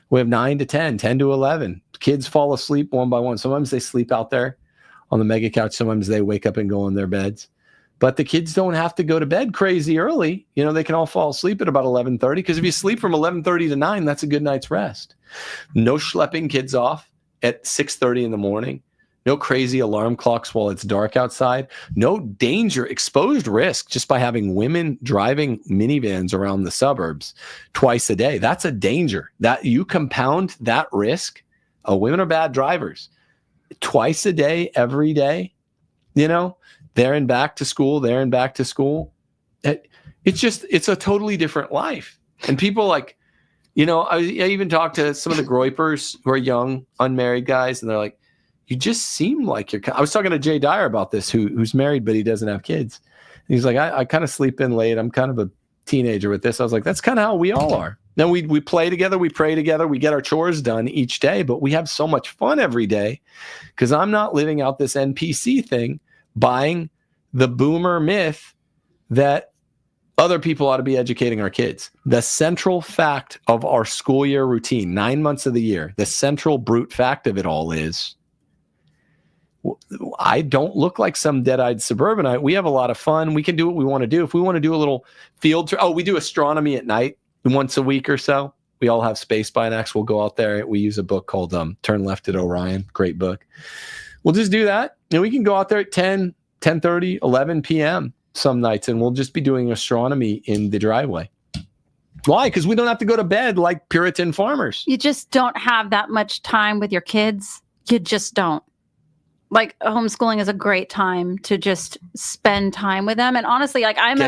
Speaker 1: We have 9 to 10, 10 to 11. Kids fall asleep one by one. Sometimes they sleep out there on the mega couch. Sometimes they wake up and go in their beds. But the kids don't have to go to bed crazy early. You know, they can all fall asleep at about 11:30, because if you sleep from 11:30 to 9, that's a good night's rest. No schlepping kids off at 6:30 in the morning. No crazy alarm clocks while it's dark outside. No danger, exposed risk just by having women driving minivans around the suburbs twice a day. That's a danger. That you compound that risk. Women are bad drivers. Twice a day, every day, you know, there and back to school, there and back to school. It's a totally different life. And people like, you know, I even talked to some of the Groypers who are young, unmarried guys, and they're like, you just seem like you're. I was talking to Jay Dyer about this, who's married, but he doesn't have kids. And he's like, I kind of sleep in late. I'm kind of a teenager with this. I was like, that's kind of how we all are. Now we play together, we pray together, we get our chores done each day, but we have so much fun every day because I'm not living out this NPC thing, buying the boomer myth that other people ought to be educating our kids. The central fact of our school year routine, 9 months of the year, the central brute fact of it all is, I don't look like some dead-eyed suburbanite. We have a lot of fun. We can do what we want to do. If we want to do a little field trip, we do astronomy at night once a week or so. We all have space binacs. We'll go out there. We use a book called Turn Left at Orion. Great book. We'll just do that. And we can go out there at 10, 10:30, 11 p.m. some nights, and we'll just be doing astronomy in the driveway. Why? Because we don't have to go to bed like Puritan farmers.
Speaker 2: You just don't have that much time with your kids. You just don't. Like, homeschooling is a great time to just spend time with them. And honestly, like, I'm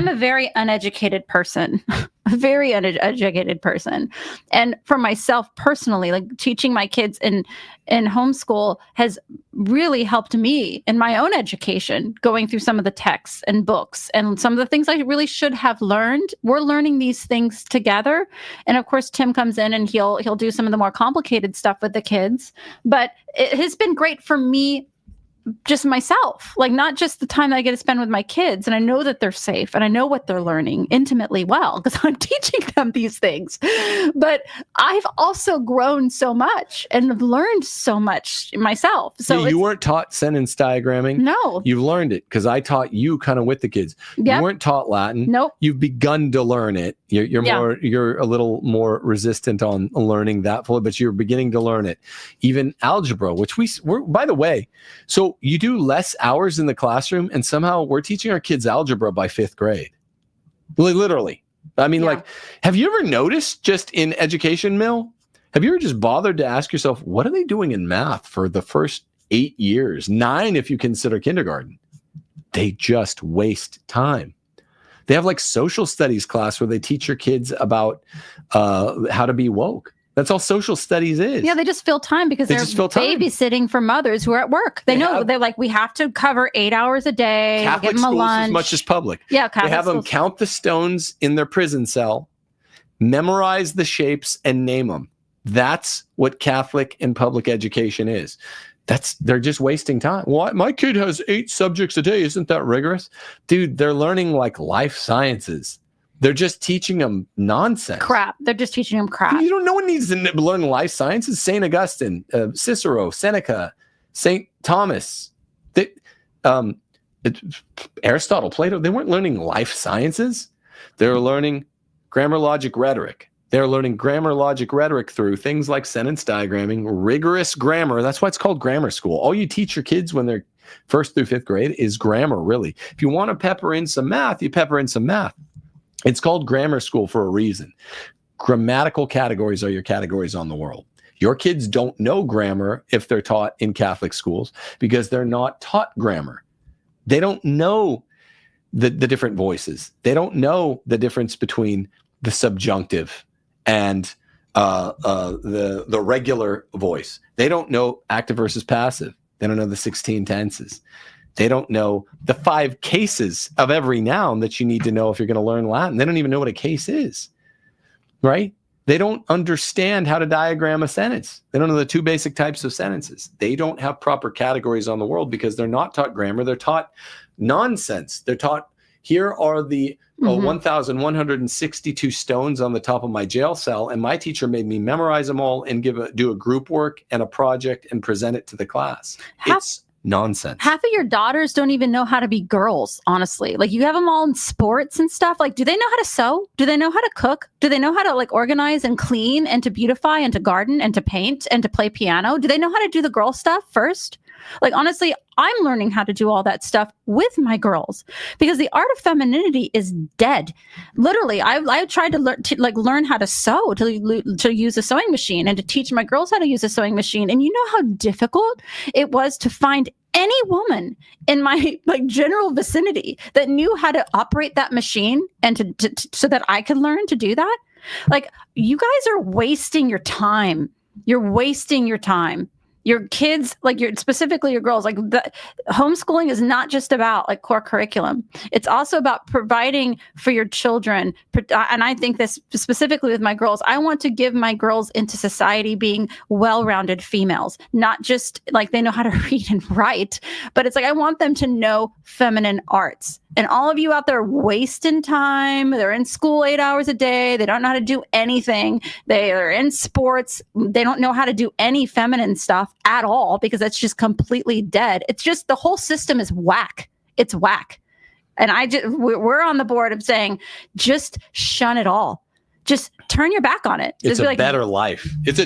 Speaker 2: a very uneducated person, a very uneducated person. And for myself personally, like, teaching my kids in homeschool has really helped me in my own education, going through some of the texts and books and some of the things I really should have learned. We're learning these things together. And of course, Tim comes in and he'll do some of the more complicated stuff with the kids. But it has been great for me, just myself, like, not just the time that I get to spend with my kids. And I know that they're safe and I know what they're learning intimately well because I'm teaching them these things. But I've also grown so much and have learned so much myself. So
Speaker 1: you weren't taught sentence diagramming.
Speaker 2: No.
Speaker 1: You've learned it because I taught you kind of with the kids. Yep. You weren't taught Latin.
Speaker 2: Nope.
Speaker 1: You've begun to learn it. You're a little more resistant on learning that fully, but you're beginning to learn it. Even algebra, which we're, by the way, so you do less hours in the classroom and somehow we're teaching our kids algebra by 5th grade. Literally. I mean, like, have you ever noticed just in education, Mill, have you ever just bothered to ask yourself, what are they doing in math for the first 8 years? 9 if you consider kindergarten. They just waste time. They have like social studies class where they teach your kids about how to be woke. That's all social studies is.
Speaker 2: Yeah, they just fill time because they're babysitting for mothers who are at work. They're like, we have to cover 8 hours a day.
Speaker 1: Catholic
Speaker 2: give them a
Speaker 1: schools
Speaker 2: lunch.
Speaker 1: As much as public.
Speaker 2: Yeah, Catholic
Speaker 1: they have them
Speaker 2: schools.
Speaker 1: count the stones in their prison cell, memorize the shapes, and name them. That's what Catholic and public education is. They're just wasting time. What? My kid has 8 subjects a day. Isn't that rigorous? Dude, they're learning like life sciences. They're just teaching them nonsense.
Speaker 2: Crap. They're just teaching them crap.
Speaker 1: No one needs to learn life sciences. St. Augustine, Cicero, Seneca, St. Thomas, Aristotle, Plato, they weren't learning life sciences. They were learning grammar, logic, rhetoric. They're learning grammar, logic, rhetoric through things like sentence diagramming, rigorous grammar. That's why it's called grammar school. All you teach your kids when they're 1st through 5th grade is grammar, really. If you want to pepper in some math, you pepper in some math. It's called grammar school for a reason. Grammatical categories are your categories on the world. Your kids don't know grammar if they're taught in Catholic schools because they're not taught grammar. They don't know the different voices. They don't know the difference between the subjunctive and the regular voice. They don't know active versus passive. They don't know the 16 tenses. They don't know the 5 cases of every noun that you need to know if you're going to learn Latin. They don't even know what a case is, right? They don't understand how to diagram a sentence. They don't know the 2 basic types of sentences. They don't have proper categories on the world because they're not taught grammar. They're taught nonsense. They're taught Here are the
Speaker 2: Mhm.
Speaker 1: 1,162 stones on the top of my jail cell, and my teacher made me memorize them all and do a group work and a project and present it to the class. It's nonsense.
Speaker 2: Half of your daughters don't even know how to be girls, honestly. Like, you have them all in sports and stuff. Like, do they know how to sew? Do they know how to cook? Do they know how to, like, organize and clean and to beautify and to garden and to paint and to play piano? Do they know how to do the girl stuff first? Like, honestly, I'm learning how to do all that stuff with my girls because the art of femininity is dead. Literally, I tried to learn how to sew, to use a sewing machine, and to teach my girls how to use a sewing machine. And you know how difficult it was to find any woman in my general vicinity that knew how to operate that machine and so that I could learn to do that. Like, you guys are wasting your time. You're wasting your time. Your kids, specifically your girls, the homeschooling is not just about like core curriculum. It's also about providing for your children. And I think this specifically with my girls, I want to give my girls into society being well-rounded females, not just like they know how to read and write, but it's like, I want them to know feminine arts. And all of you out there wasting time, they're in school 8 hours a day. They don't know how to do anything. They are in sports. They don't know how to do any feminine stuff at all because it's just completely dead. It's just the whole system is whack. It's whack. And we're on the board of saying, just shun it all. Just turn your back on it.
Speaker 1: It's a better life. It's a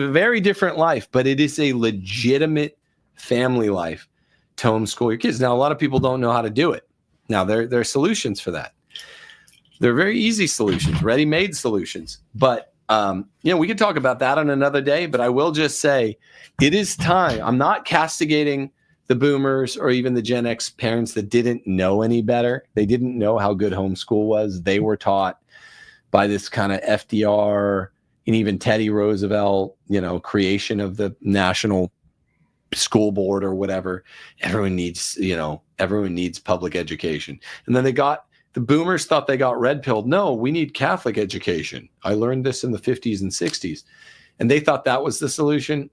Speaker 1: very different life, but it is a legitimate family life to homeschool your kids. Now, a lot of people don't know how to do it. Now, there are solutions for that. They're very easy solutions, ready-made solutions. But, we could talk about that on another day, but I will just say it is time. I'm not castigating the boomers or even the Gen X parents that didn't know any better. They didn't know how good homeschool was. They were taught by this kind of FDR and even Teddy Roosevelt, creation of the national school board or whatever. Everyone needs public education. And then the boomers thought they got red pilled. No, we need Catholic education. I learned this in the 50s and 60s. And they thought that was the solution.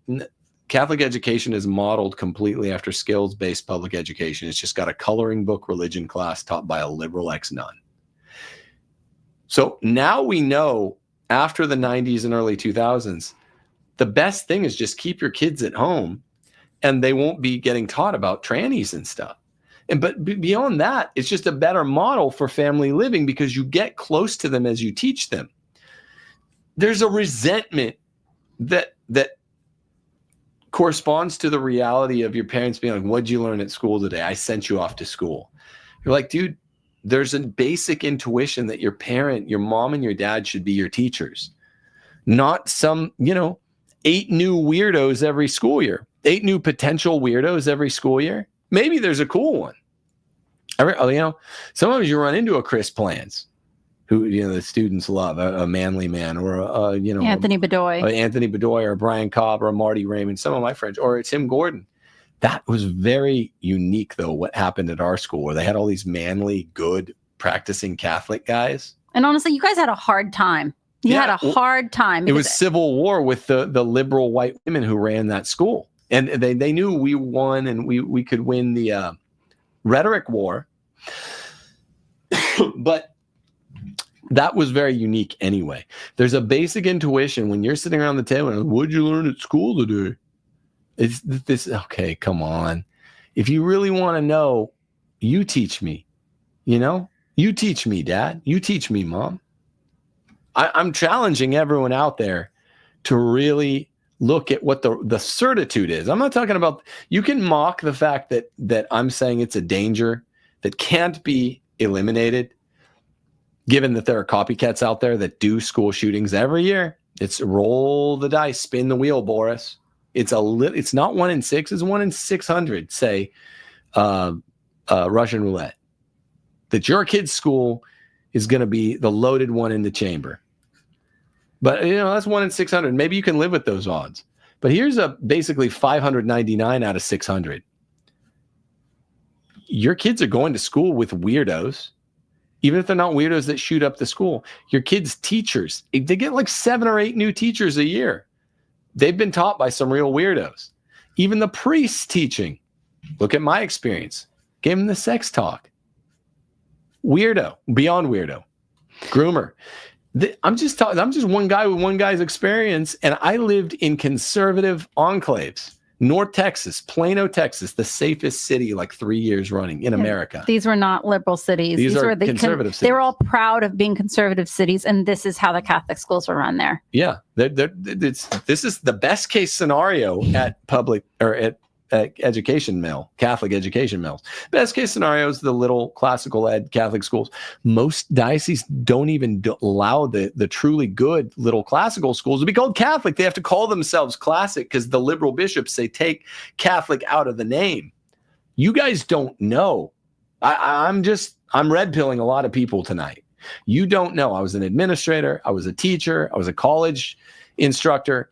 Speaker 1: Catholic education is modeled completely after skills-based public education. It's just got a coloring book religion class taught by a liberal ex-nun. So now we know, after the 90s and early 2000s, the best thing is just keep your kids at home and they won't be getting taught about trannies and stuff. But beyond that, it's just a better model for family living because you get close to them as you teach them. There's a resentment that corresponds to the reality of your parents being like, what'd you learn at school today? I sent you off to school. You're like, dude, there's a basic intuition that your mom and your dad should be your teachers, not some, 8 new weirdos every school year, 8 new potential weirdos every school year. Maybe there's a cool one. Sometimes you run into a Chris Plans, who the students love, a manly man, or
Speaker 2: Anthony Bedoy,
Speaker 1: or Brian Cobb, or Marty Raymond. Some of my friends, or Tim Gordon. That was very unique, though. What happened at our school, where they had all these manly, good, practicing Catholic guys.
Speaker 2: And honestly, you guys had a hard time. You had a hard time.
Speaker 1: It was civil war with the liberal white women who ran that school. And they knew we won and we could win the rhetoric war. But that was very unique anyway. There's a basic intuition when you're sitting around the table and, what'd you learn at school today? It's this, okay, come on. If you really want to know, you teach me. You teach me, Dad. You teach me, Mom. I'm challenging everyone out there to really look at what the certitude is. I'm not talking about, you can mock the fact that I'm saying it's a danger that can't be eliminated, given that there are copycats out there that do school shootings every year. It's roll the dice, spin the wheel, Boris. It's not 1 in 6, it's 1 in 600, say, Russian roulette. That your kid's school is going to be the loaded one in the chamber. But, that's 1 in 600. Maybe you can live with those odds. But here's basically 599 out of 600. Your kids are going to school with weirdos, even if they're not weirdos that shoot up the school. Your kids' teachers, they get like 7 or 8 new teachers a year. They've been taught by some real weirdos. Even the priests teaching. Look at my experience. Gave them the sex talk. weirdo, beyond weirdo, groomer. I'm just one guy with one guy's experience, and I lived in conservative enclaves. North Texas, Plano, Texas, the safest city like 3 years running in America.
Speaker 2: These were not liberal cities.
Speaker 1: These are
Speaker 2: were the
Speaker 1: conservative cities.
Speaker 2: They were all proud of being conservative cities, and this is how the Catholic schools were run there.
Speaker 1: Yeah, this is the best case scenario at public or at education mill, Catholic education mills. Best case scenario is the little classical ed Catholic schools. Most dioceses don't even allow the truly good little classical schools to be called Catholic. They have to call themselves classic because the liberal bishops say take Catholic out of the name. You guys don't know. I'm red pilling a lot of people tonight. You don't know. I was an administrator. I was a teacher. I was a college instructor.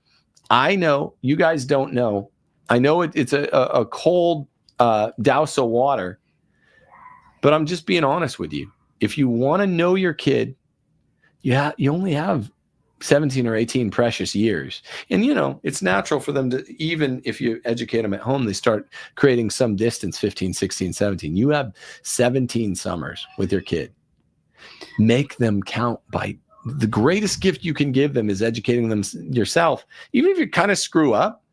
Speaker 1: I know. You guys don't know. I know it's a cold douse of water, but I'm just being honest with you. If you want to know your kid, you only have 17 or 18 precious years. And, it's natural for them to, even if you educate them at home, they start creating some distance, 15, 16, 17. You have 17 summers with your kid. Make them count. By the greatest gift you can give them is educating them yourself. Even if you kind of screw up,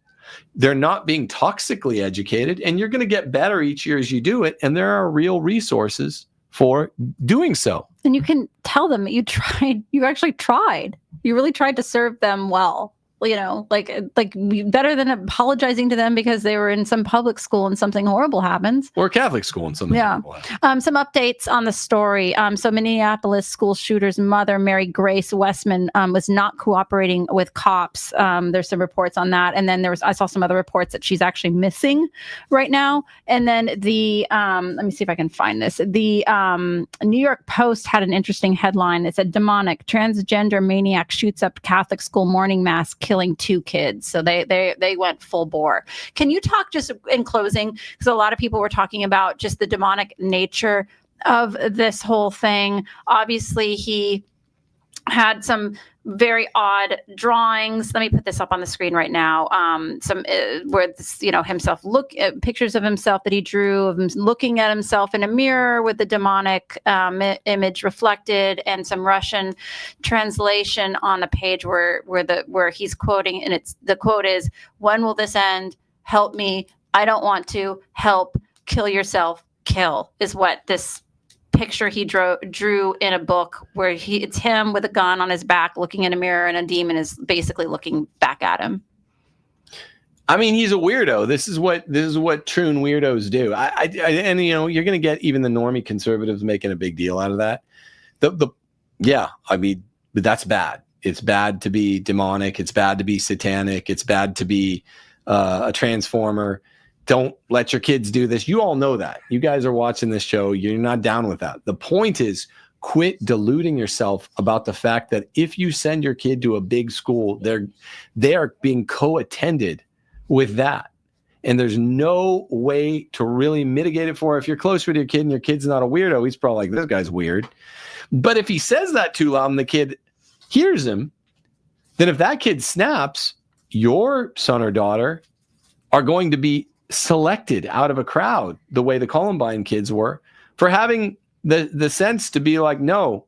Speaker 1: they're not being toxically educated, and you're going to get better each year as you do it. And there are real resources for doing so.
Speaker 2: And you can tell them that you actually tried. You really tried to serve them well. Like better than apologizing to them because they were in some public school and something horrible happens.
Speaker 1: Or Catholic school and something horrible happens.
Speaker 2: Some updates on the story. So Minneapolis school shooter's mother, Mary Grace Westman, was not cooperating with cops. There's some reports on that. And then I saw some other reports that she's actually missing right now. And then let me see if I can find this. The New York Post had an interesting headline. It said, demonic transgender maniac shoots up Catholic school morning mass, killing 2 kids. So they went full bore. Can you talk just in closing, because a lot of people were talking about just the demonic nature of this whole thing. Obviously, he had some very odd drawings. Let me put this up on the screen right now. Some where this, himself pictures of himself that he drew of him looking at himself in a mirror with the demonic image reflected, and some Russian translation on a page where he's quoting, and the quote is, "When will this end? Help me. I don't want to. Help. Kill yourself. Kill," is what this picture he drew in a book where it's him with a gun on his back looking in a mirror, and a demon is basically looking back at him.
Speaker 1: I mean, he's a weirdo. This is what troon weirdos do. You're going to get even the normie conservatives making a big deal out of that. But that's bad. It's bad to be demonic. It's bad to be satanic. It's bad to be a transformer. Don't let your kids do this. You all know that. You guys are watching this show. You're not down with that. The point is, quit deluding yourself about the fact that if you send your kid to a big school, they are being co-attended with that. And there's no way to really mitigate it for. If you're close with your kid and your kid's not a weirdo, he's probably like, this guy's weird. But if he says that too loud and the kid hears him, then if that kid snaps, your son or daughter are going to be selected out of a crowd the way the Columbine kids were, for having the sense to be like, no,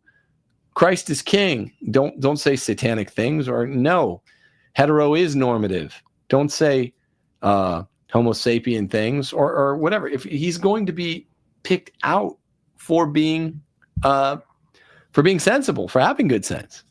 Speaker 1: Christ is king. Don't say satanic things, or no, hetero is normative. Don't say homo sapien things or whatever. If he's going to be picked out for being sensible, for having good sense.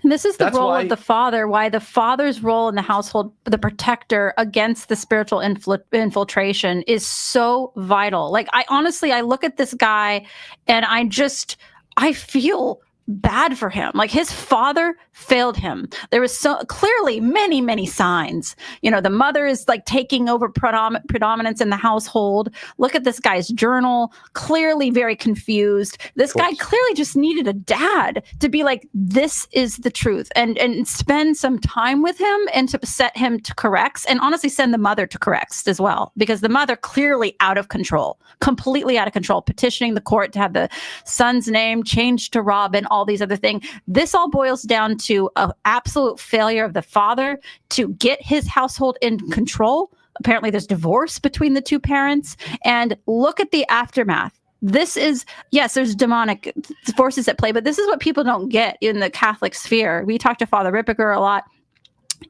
Speaker 2: And this is the role of the father, why the father's role in the household, the protector against the spiritual infiltration, is so vital. Like, I look at this guy and I feel bad for him. Like, his father failed him. There was so clearly many, many signs. The mother is like taking over predominance in the household. Look at this guy's journal, clearly very confused. This guy clearly just needed a dad to be like, this is the truth, and spend some time with him and to set him to corrects, and honestly send the mother to corrects as well, because the mother clearly out of control, completely out of control, petitioning the court to have the son's name changed to Robin, all these other things. This all boils down to an absolute failure of the father to get his household in control. Apparently there's divorce between the two parents, and look at the aftermath. This is, yes, there's demonic forces at play, but this is what people don't get in the Catholic sphere. We talk to Father Ripperger a lot.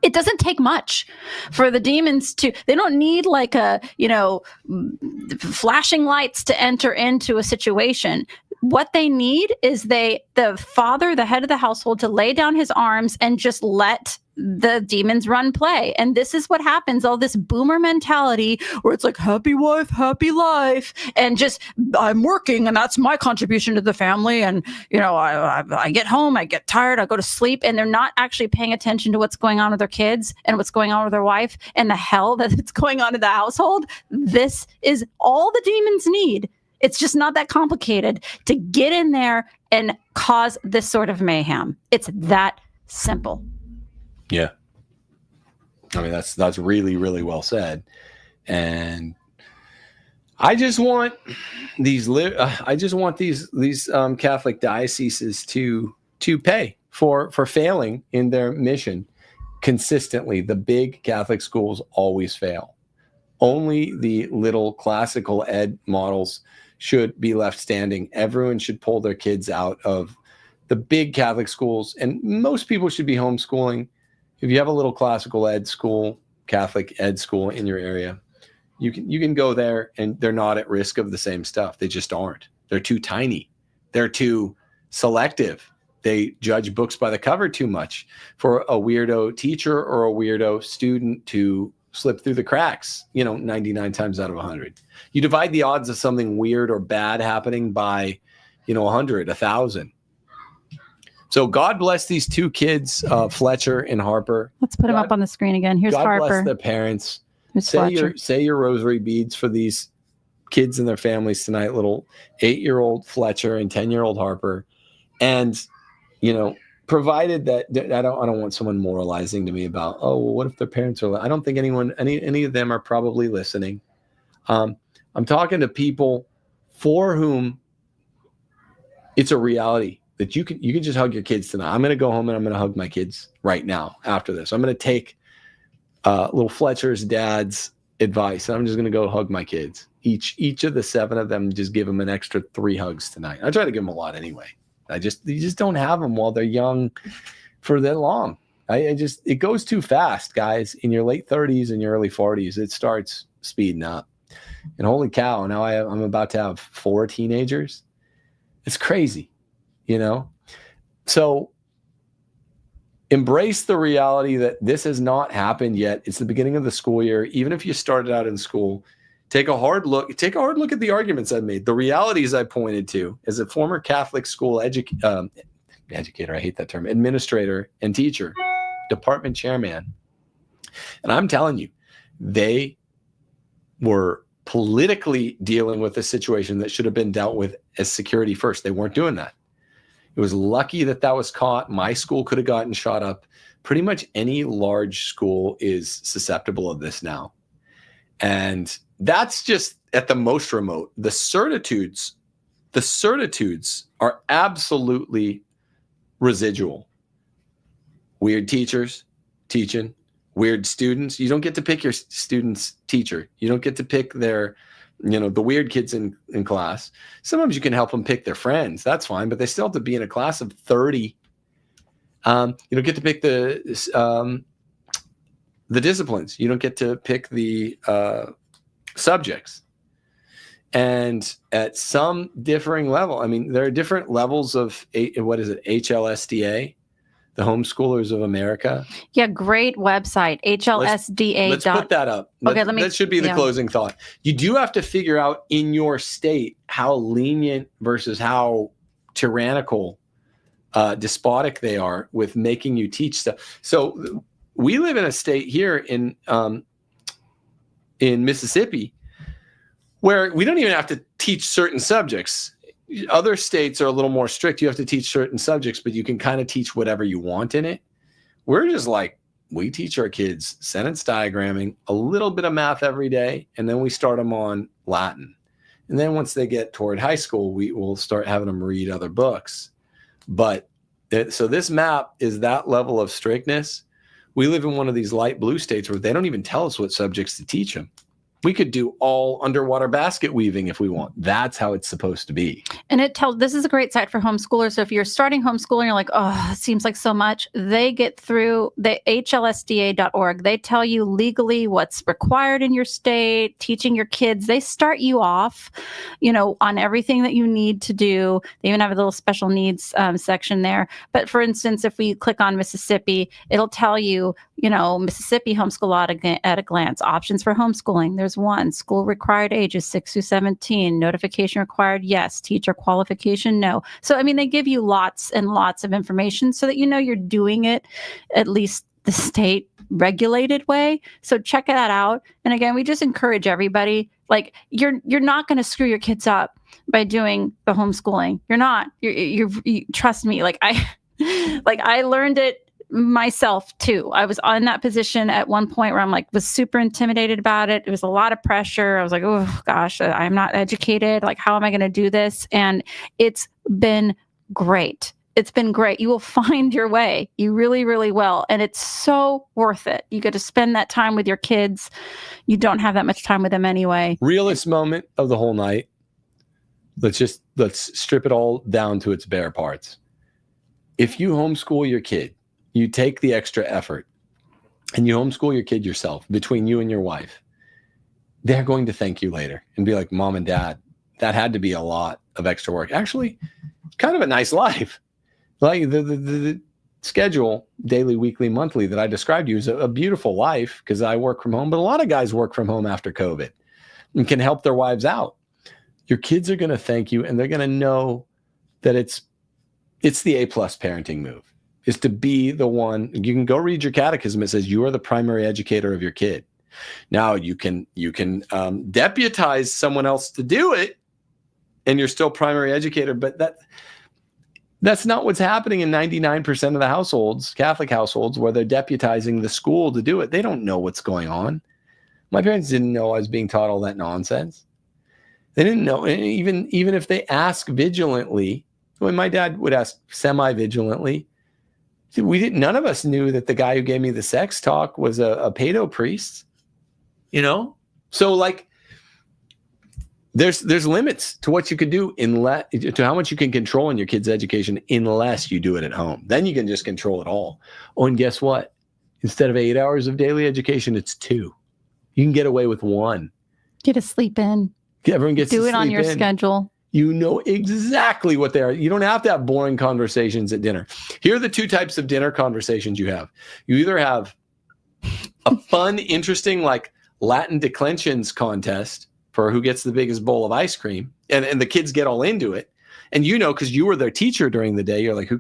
Speaker 2: It doesn't take much for the demons they don't need like flashing lights to enter into a situation. What they need is the father, the head of the household, to lay down his arms and just let the demons run play. And this is what happens, all this boomer mentality where it's like happy wife, happy life, and just I'm working and that's my contribution to the family. And, I get home, I get tired, I go to sleep, and they're not actually paying attention to what's going on with their kids and what's going on with their wife and the hell that's going on in the household. This is all the demons need. It's just not that complicated to get in there and cause this sort of mayhem. It's that simple.
Speaker 1: Yeah. I mean, that's really, really well said. And I just want these Catholic dioceses to pay for failing in their mission consistently. The big Catholic schools always fail. Only the little classical ed models should be left standing. Everyone should pull their kids out of the big Catholic schools, and most people should be homeschooling. If you have a little classical ed school, Catholic ed school in your area, you can go there, and they're not at risk of the same stuff. They just aren't. They're too tiny. They're too selective. They judge books by the cover too much for a weirdo teacher or a weirdo student to slip through the cracks, 99 times out of 100. You divide the odds of something weird or bad happening by, 100, 1,000. So God bless these two kids, Fletcher and Harper.
Speaker 2: Let's put them up on the screen again. Here's
Speaker 1: God
Speaker 2: Harper.
Speaker 1: Bless their parents.
Speaker 2: Fletcher.
Speaker 1: Say your rosary beads for these kids and their families tonight, little 8-year-old Fletcher and 10-year-old Harper. And, provided that I don't want someone moralizing to me about, oh, well, what if their parents are, I don't think any of them are probably listening. I'm talking to people for whom it's a reality that you can just hug your kids tonight. I'm going to go home and I'm going to hug my kids right now after this. I'm going to take little Fletcher's dad's advice, and I'm just going to go hug my kids. Each of the 7 of them, just give them an extra 3 hugs tonight. I try to give them a lot anyway. You just don't have them while they're young for that long. It goes too fast, guys. In your late 30s and your early 40s, it starts speeding up. And holy cow, now I'm about to have 4 teenagers. It's crazy, So embrace the reality that this has not happened yet. It's the beginning of the school year. Even if you started out in school, take a hard look at the arguments I've made, the realities I pointed to as a former Catholic school educator. I hate that term, administrator and teacher, department chairman. And I'm telling you, they were politically dealing with a situation that should have been dealt with as security first. They weren't doing that. It was lucky that was caught. My school could have gotten shot up. Pretty much any large school is susceptible of this now. And that's just at the most remote. The certitudes are absolutely residual. Weird teachers teaching, weird students. You don't get to pick your student's teacher. You don't get to pick their, the weird kids in class. Sometimes you can help them pick their friends. That's fine, but they still have to be in a class of 30. You don't get to pick the disciplines. You don't get to pick the subjects. And at some differing level, there are different levels of HLSDA, the Homeschoolers of America.
Speaker 2: Yeah, great website, HLSDA.
Speaker 1: Let's put that up.
Speaker 2: Okay,
Speaker 1: that should be the closing thought. You do have to figure out in your state how lenient versus how tyrannical, despotic they are with making you teach stuff. So we live in a state here in Mississippi where we don't even have to teach certain subjects. Other states are a little more strict. You have to teach certain subjects, but you can kind of teach whatever you want in it. We're just like, we teach our kids sentence diagramming, a little bit of math every day, and then we start them on Latin. And then once they get toward high school, we will start having them read other books. But so this map is that level of strictness. We live in one of these light blue states where they don't even tell us what subjects to teach them. We could do all underwater basket weaving if we want. That's how it's supposed to be.
Speaker 2: And this is a great site for homeschoolers. So if you're starting homeschooling, you're like, oh, it seems like so much. They get through the HLSDA.org. They tell you legally what's required in your state, teaching your kids. They start you off, on everything that you need to do. They even have a little special needs section there. But for instance, if we click on Mississippi, it'll tell you, Mississippi homeschool at a glance, options for homeschooling. There's one, school required ages 6 through 17, notification required, yes, teacher qualification, no. So, I mean, they give you lots and lots of information so that you're doing it at least the state regulated way. So check that out. And again, we just encourage everybody, like, you're not going to screw your kids up by doing the homeschooling. You're not. You trust me. I learned it myself too. I was on that position at one point where was super intimidated about it. It was a lot of pressure. I was like, oh gosh, I'm not educated. Like, how am I going to do this? And it's been great. It's been great. You will find your way. You really, really will. And it's so worth it. You get to spend that time with your kids. You don't have that much time with them anyway.
Speaker 1: Realest moment of the whole night. Let's strip it all down to its bare parts. If you homeschool your kid, you take the extra effort and you homeschool your kid yourself between you and your wife, they're going to thank you later and be like, Mom and Dad, that had to be a lot of extra work. Actually, kind of a nice life. Like the schedule, daily, weekly, monthly, that I described to you is a beautiful life because I work from home, but a lot of guys work from home after COVID and can help their wives out. Your kids are going to thank you, and they're going to know that it's the A+ parenting move. Is to be the one. You can go read your catechism. It says you are the primary educator of your kid. Now you can deputize someone else to do it, and you're still primary educator. But that's not what's happening in 99% of the households, Catholic households, where they're deputizing the school to do it. They don't know what's going on. My parents didn't know I was being taught all that nonsense. They didn't know. And even if they ask vigilantly, when my dad would ask semi-vigilantly. None of us knew that the guy who gave me the sex talk was a pedo priest, So there's limits to what you could do to how much you can control in your kid's education unless you do it at home. Then you can just control it all. Oh, and guess what? Instead of 8 hours of daily education, it's 2. You can get away with 1.
Speaker 2: Get to sleep in.
Speaker 1: Everyone gets to
Speaker 2: do
Speaker 1: sleep
Speaker 2: it on your
Speaker 1: in.
Speaker 2: schedule.
Speaker 1: You know exactly what they are. You don't have to have boring conversations at dinner. Here are the 2 types of dinner conversations you have. You either have a fun, interesting, like Latin declensions contest for who gets the biggest bowl of ice cream, and the kids get all into it. And because you were their teacher during the day, you're like, who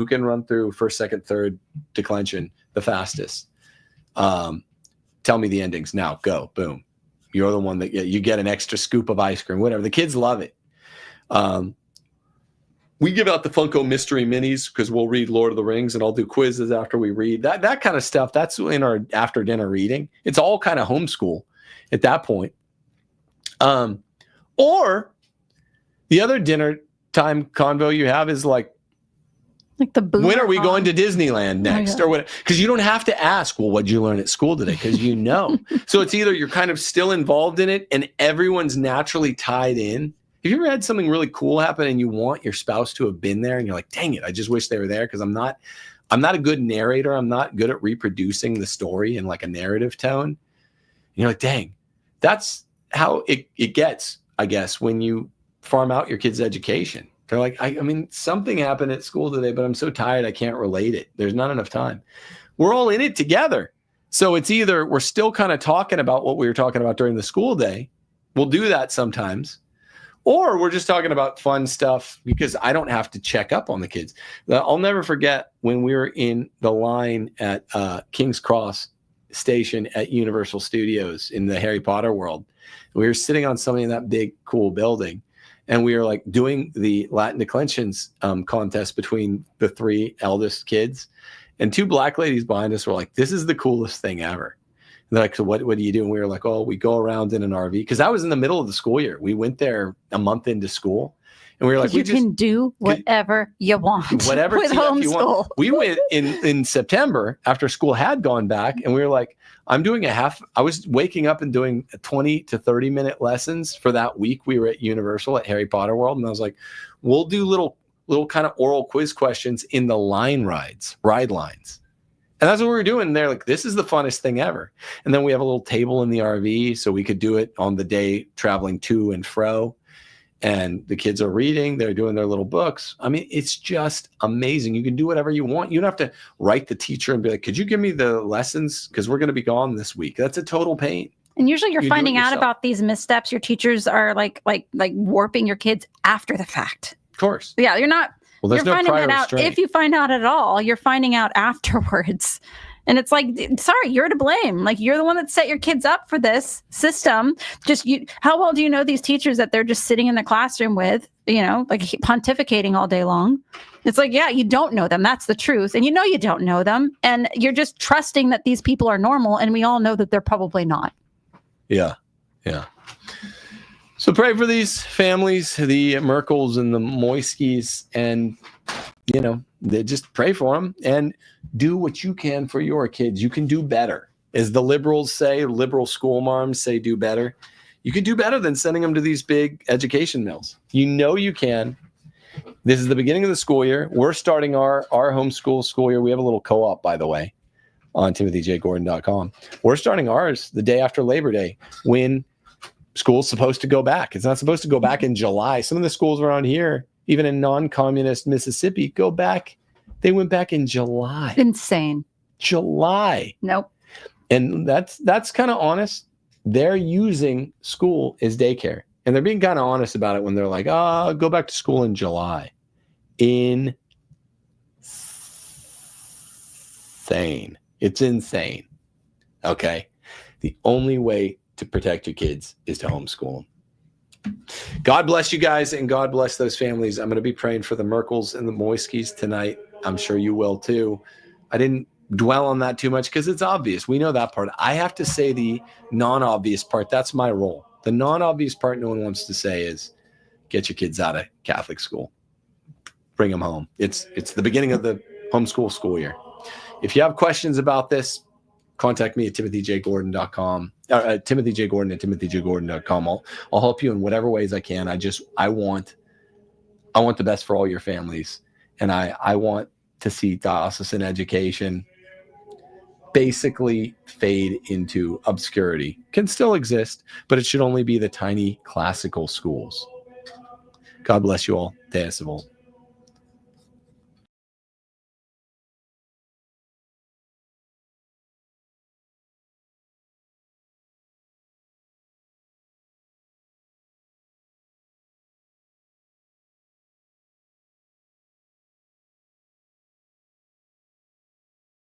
Speaker 1: can run through first, second, third declension the fastest? Tell me the endings now. Go, boom. You're the one that you get an extra scoop of ice cream, whatever. The kids love it. We give out the Funko Mystery Minis because we'll read Lord of the Rings, and I'll do quizzes after we read that kind of stuff. That's in our after dinner reading. It's all kind of homeschool at that point. Or the other dinner time convo you have is like the boomer. When are we going to Disneyland next, or what? Because you don't have to ask, well, what'd you learn at school today? Because So it's either you're kind of still involved in it, and everyone's naturally tied in. Have you ever had something really cool happen and you want your spouse to have been there, and you're like, dang it, I just wish they were there because I'm not a good narrator. I'm not good at reproducing the story in like a narrative tone. And you're like, dang, that's how it gets, I guess, when you farm out your kids' education. They're like, I mean, something happened at school today, but I'm so tired I can't relate it. There's not enough time. We're all in it together. So it's either we're still kind of talking about what we were talking about during the school day. We'll do that sometimes. Or we're just talking about fun stuff because I don't have to check up on the kids. I'll never forget when we were in the line at King's Cross Station at Universal Studios in the Harry Potter world. We were sitting on something in that big, cool building, and we were like doing the Latin declensions contest between the 3 eldest kids. And 2 black ladies behind us were like, this is the coolest thing ever. And they're like, so what do you do? And we were like, oh, we go around in an RV. Because I was in the middle of the school year. We went there a month into school. And we were like,
Speaker 2: you can do whatever you want.
Speaker 1: Whatever
Speaker 2: with
Speaker 1: TF you
Speaker 2: homeschool.
Speaker 1: want. We went in September after school had gone back, and we were like, I was waking up and doing 20 to 30 minute lessons for that week. We were at Universal at Harry Potter World, and I was like, we'll do little kind of oral quiz questions in the ride lines. And that's what we were doing. And they're like, this is the funnest thing ever. And then we have a little table in the RV, so we could do it on the day traveling to and fro. And the kids are reading, they're doing their little books. I mean, it's just amazing. You can do whatever you want. You don't have to write the teacher and be like, could you give me the lessons? Because we're going to be gone this week. That's a total pain.
Speaker 2: And usually you're finding out about these missteps. Your teachers are like warping your kids after the fact.
Speaker 1: Of course.
Speaker 2: Yeah, you're not.
Speaker 1: Well, there's
Speaker 2: you're
Speaker 1: no
Speaker 2: finding
Speaker 1: prior
Speaker 2: that out.
Speaker 1: restraint.
Speaker 2: If you find out at all, you're finding out afterwards. And it's like, sorry, you're to blame. Like, you're the one that set your kids up for this system. How well do you know these teachers that they're just sitting in the classroom with, like pontificating all day long? It's like, yeah, you don't know them. That's the truth. And you don't know them. And you're just trusting that these people are normal. And we all know that they're probably not.
Speaker 1: Yeah. Yeah. So pray for these families, the Merkels and the Moiskis, and, they just pray for them and do what you can for your kids. You can do better. As the liberals say, liberal school moms say, do better. You could do better than sending them to these big education mills. You can. This is the beginning of the school year. We're starting our homeschool school year. We have a little co-op, by the way, on timothyjgordon.com. We're starting ours the day after Labor Day, when school's supposed to go back. It's not supposed to go back in July. Some of the schools around here, even in non-communist Mississippi, go back. They went back in July.
Speaker 2: Insane.
Speaker 1: July.
Speaker 2: Nope.
Speaker 1: And that's kind of honest. They're using school as daycare. And they're being kind of honest about it when they're like, go back to school in July. Insane. It's insane. Okay. The only way to protect your kids is to homeschool them. God bless you guys, and God bless those families. I'm going to be praying for the Merkels and the Moiskis tonight. I'm sure you will too. I didn't dwell on that too much because it's obvious. We know that part. I have to say the non-obvious part. That's my role. The non-obvious part no one wants to say is get your kids out of Catholic school. Bring them home. It's the beginning of the homeschool school year. If you have questions about this, contact me at timothyjgordon.com. TimothyJGordon at timothyjgordon.com. I'll help you in whatever ways I can. I want the best for all your families, and I want to see diocesan education basically fade into obscurity. Can still exist, but it should only be the tiny classical schools. God bless you all. Deus Vult.